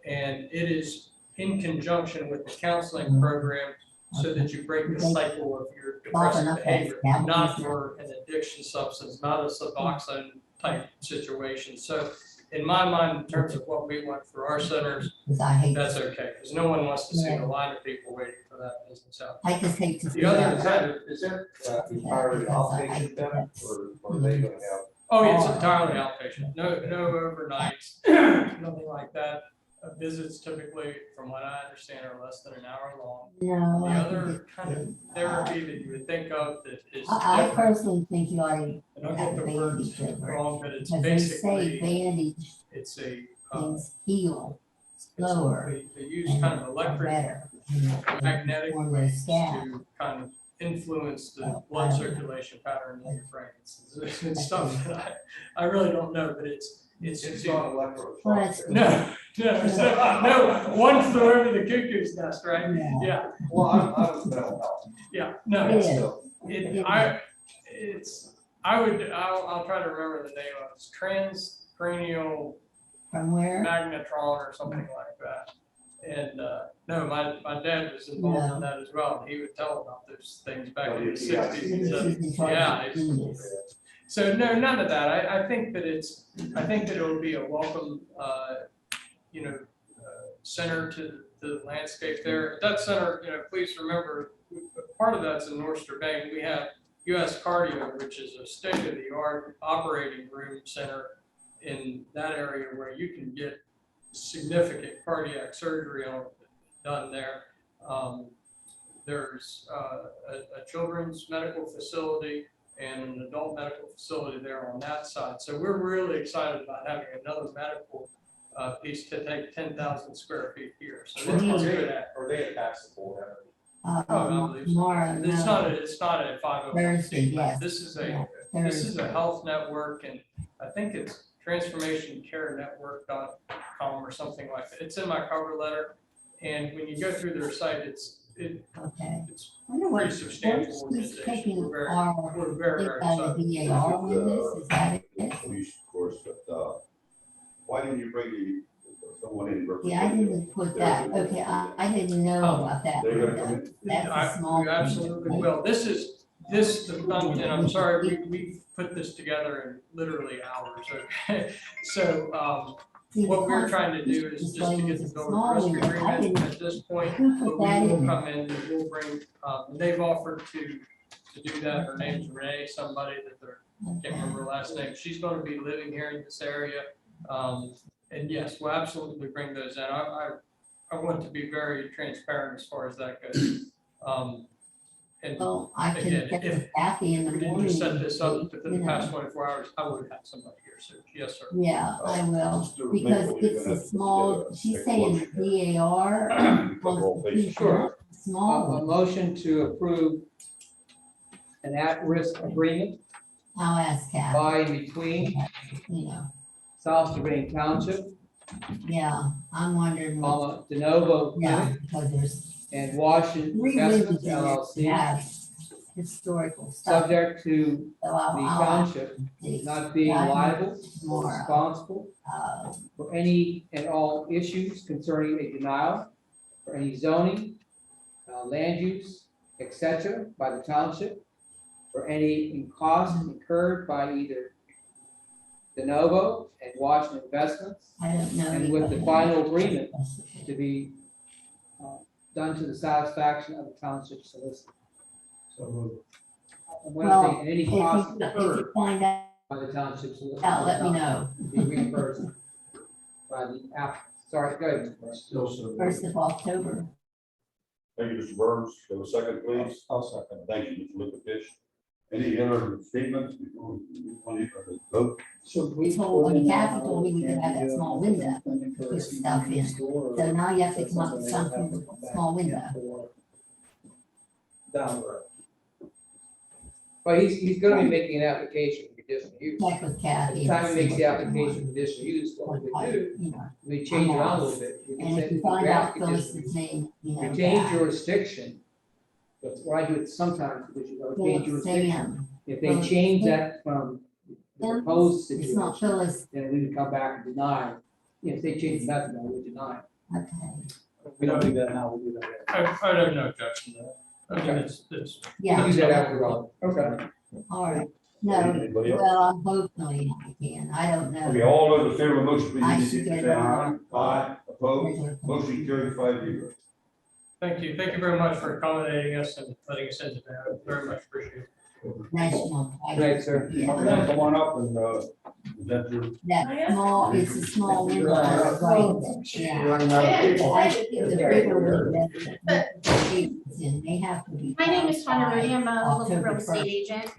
and it is in conjunction with the counseling program so that you break the cycle of your depressive behavior, not for an addiction substance, not a Suboxone type situation. So in my mind, in terms of what we want for our centers, that's okay, because no one wants to see a line of people waiting for that business out. I just hate to. The other is that entirely outpatient then, or are they gonna have? Oh, yeah, it's entirely outpatient, no overnights, nothing like that. Visits typically, from what I understand, are less than an hour long. No, The other kind of therapy that you would think of that is I different, personally think you ought to I don't have get the words bandage over it. wrong, but it's Because they say basically, bandage it's a, things heal slower they use and kind of are electric better. magnetic On the waves scab. to kind of influence the Oh, blood I don't circulation pattern in your brain. It's stuff that I really don't know, but it's It's not electro. no, one flew over the cuckoo's nest, right? Yeah. Well, I'm mental health. Yeah, no, It is. I'll try to remember the name of it. It's transcranial From where? magnetron or something like that. And no, my dad was involved in that as well. He would tell about those things back in the 60s and 70s. Yeah. So no, none of that. I think that it'll be a welcome, center to the landscape there. That center, please remember, part of that's in North Strabane. We have US Cardio, which is a state-of-the-art operating room center in that area where you can get significant cardiac surgery done there. There's a children's medical facility and an adult medical facility there on that side. So we're really excited about having another medical piece to take 10,000 square feet here. So Are they taxable? I believe so. Tomorrow, It's no. not a 501c. Thursday, yes. This is Yeah, a health network, and I think it's transformationcarenetwork.com or something like that. It's in my cover letter, and when you go through their site, it's pretty substantial organization. We're very excited. VAR with this, is that it? Police, of course, but why didn't you bring someone in? Yeah, I didn't put that, okay, I didn't know about that. They're gonna come in. That's a small. You absolutely will. And I'm sorry, we put this together in literally hours, okay? So, what we're trying to do is just to get the builder risk agreement at this point, but we will come in and we'll bring, they've offered to do that. Her name's Renee, somebody that I can't remember her last name. She's gonna be living here in this area. And yes, we'll absolutely bring those in. I want to be very transparent as far as that goes. And Well, I can again, get if with Kathy in the we morning. didn't set this up and within see, the you past know. 24 hours, I would have somebody here, so yes, sir. Yeah, I will, Mr. because Maple, you're it's gonna a have to small, put she's together a saying VAR. Cover all bases. Sure. Small, A motion to approve an at-risk agreement I'll ask Kathy, by and between you know, South Strabane Township, yeah, I'm wondering, what- De Novo yeah, Clinic, because there's and Washington three Investments windows in it LLC, that have historical stuff. subject to So the I'll township see. not being Yeah, I liable think or tomorrow. responsible Uh, for any and all issues concerning a denial for any zoning, land use, etc. by the township, for any costs incurred by either De Novo and Washington Investments, I don't know. and with the anybody final that- agreement to be done to the satisfaction of the township solicitor. And one Well, thing, any if costs you incurred find out, by the township solicitor. let me know. Be reimbursed by the app. Sorry, go ahead. First of October. Thank you, Mr. Burns. Do a second, please. I'll second. Thank you, Mr. Lucas. Any other statements before we want to vote? We told, when Kathy told me we could have that small window, put stuff in. So now you have to come up with something with a small window. Down the road. But he's gonna be making an application for conditional use. Check with At Kathy. the time he and makes see the what they application for want. conditional use, what we do, You know, we change around a little bit. We can and say if you we find grant out conditional Phyllis's use. name, you know. We change that. jurisdiction. That's what I do it sometimes, because you know, change Phyllis, jurisdiction. Sam. If they Phyllis, change Sam. that from the proposed It's not situation, Phyllis, then we would come back and deny. If they change the method, then we would deny. okay. We don't do that now, we'll do that later. I don't know, Judge. I mean, Okay. it's. Yeah. Use that after all. Okay. All right, no, Anybody else? well, I'm hoping I can, I don't know. Okay, all those in favor of the motion, I please should indicate get by it saying aye. Aye, opposed, motion carried 5-0. Thank you. Thank you very much for accommodating us and letting us in today. I very much appreciate it. National. Right, sir. Yeah. Come on up and, present your. That small, it's a small window, right, yeah. I should get the bigger window that the in. They have to be. My name is Tanya outside Rudy. I'm a local October real estate 1st. agent.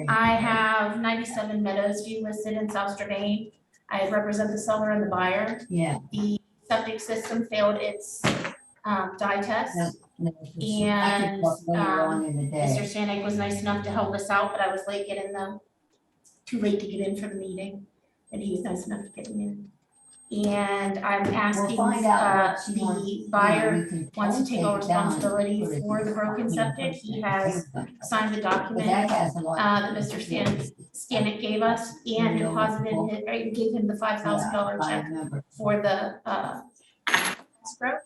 I have 97 Meadows View listed in South Strabane. I represent the seller and the buyer. Yeah. The septic system failed its dye test. No, And later on in the Mr. day. Stanek was nice enough to help us out, but I was late getting them, too late to get in for the meeting. And he was nice enough to get me in. And I'm asking, find out what she wants, the you know, buyer we can wants to take take over it down and responsibility put it for the in broken something septic. else. He has signed the But document that has a lot. that Mr. Stanek gave us and deposited, or gave him the $5,000 check for the escrow.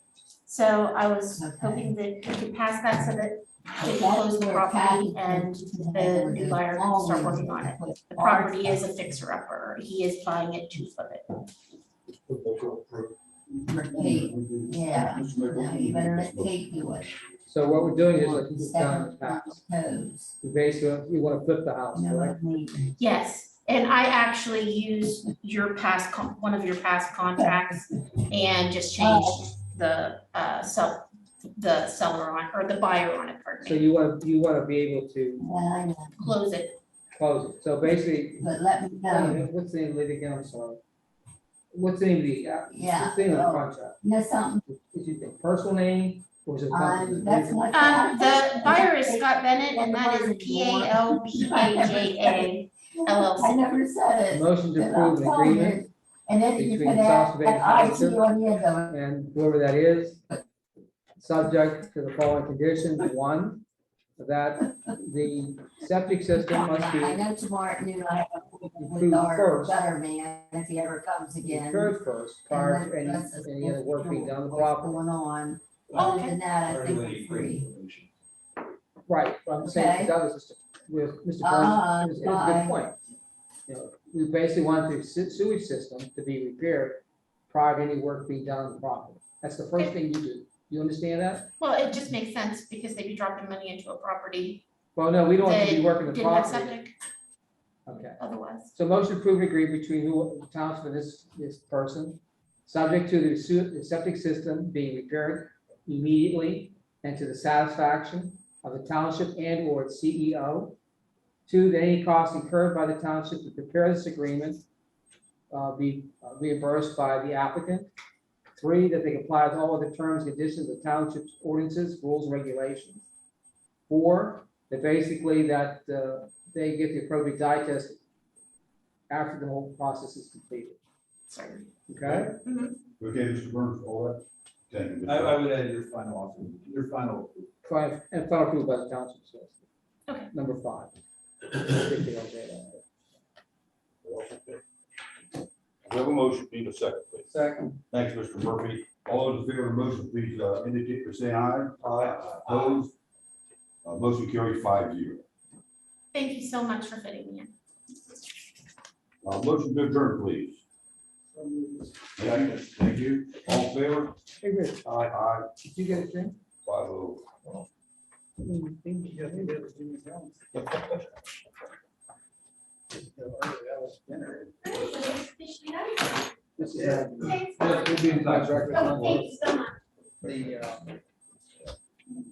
So I was hoping that we could pass that so that they can close the property and the new buyer can start working on it. The property is a fixer-upper. He is buying it to flip it. Yeah, no, you better let Kate do it. So what we're doing is like this down in the past. We basically, you want to flip the house, correct? Yes, and I actually used your past, one of your past contracts and just changed the seller on, or the buyer on it, pardon So me. you want to be able to I know. Close it. close it. So basically. But let me know. What's the name of it again? I'm sorry. What's the name of the, Yeah, what's the name of the well, contract? You know something? Is it a personal name or is it? company? That's what. The buyer is Scott Bennett, and that is PALBAJA I LLC. never said it. Motion to And approve an I'll tell agreement you. And then you between could South add Strabane an IT Township on the end of it. and whoever that is, subject to the following conditions. One, that the septic system must I be know tomorrow at noon I have an appointment with approved our first. gutter man, if he ever comes again. Occurred first prior to any other work being done on the What's property. going on. Other than that, I think we're free. Right, but I'm saying, Okay. that was just, with Mr. Burns, it was a bye. good point. You know, we basically want the sewage system to be repaired prior to any work being done on the property. That's the first thing you do. You understand that? Well, it just makes sense because they'd be dropping money into a property Well, no, we don't want to be that working the didn't have property. septic Okay. otherwise. So motion to approve and agree between the township and this person, subject to the septic system being repaired immediately and to the satisfaction of the township and or its CEO. 2, that any costs incurred by the township to prepare this agreement be reimbursed by the applicant. 3, that they comply with all of the terms and conditions of the township's ordinances, rules, and regulations. 4, that basically that they get the appropriate dye test after the whole process is completed. Sorry. Okay? Okay, Mr. Burns, all that? Thank you. I would add your final offer, your final. And final approval by the township. So Okay. number 5. We have a motion, need a second, please. Second. Thanks, Mr. Murphy. All those in favor of the motion, please indicate by saying aye. Aye. Opposed? Motion carried 5-0. Thank you so much for fitting me in. Motion to adjourn, please. Thank you. All in favor? Hey, Rich, Aye. did you get a drink? 5-0. This is, Thanks. we'll be in touch, right? Oh, thank you so much.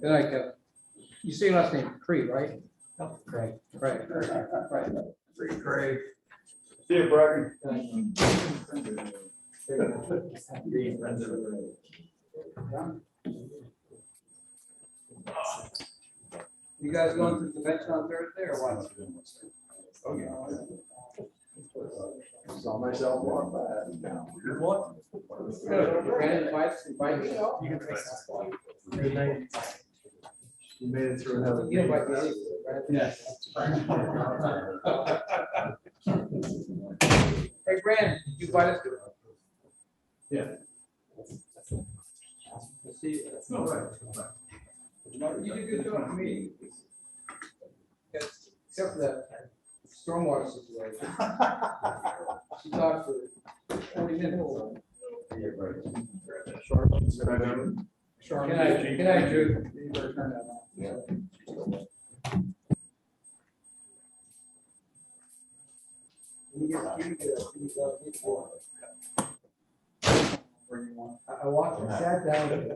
The, like, you say your last name, Creed, right? Great. Right. Craig. See you, Bracken. You guys going to the convention on Thursday or what? Saw myself walk by. What? Brandon invites you. You can take this one. Good night. You made it through another. You invite me, right? Yes. Hey, Brandon, did you invite us to? Yeah. Let's see. All right. You did a good job for me. Except for that stormwater situation. She talked for 40 minutes. Good night, Drew. You better turn that on. I watched, I sat down.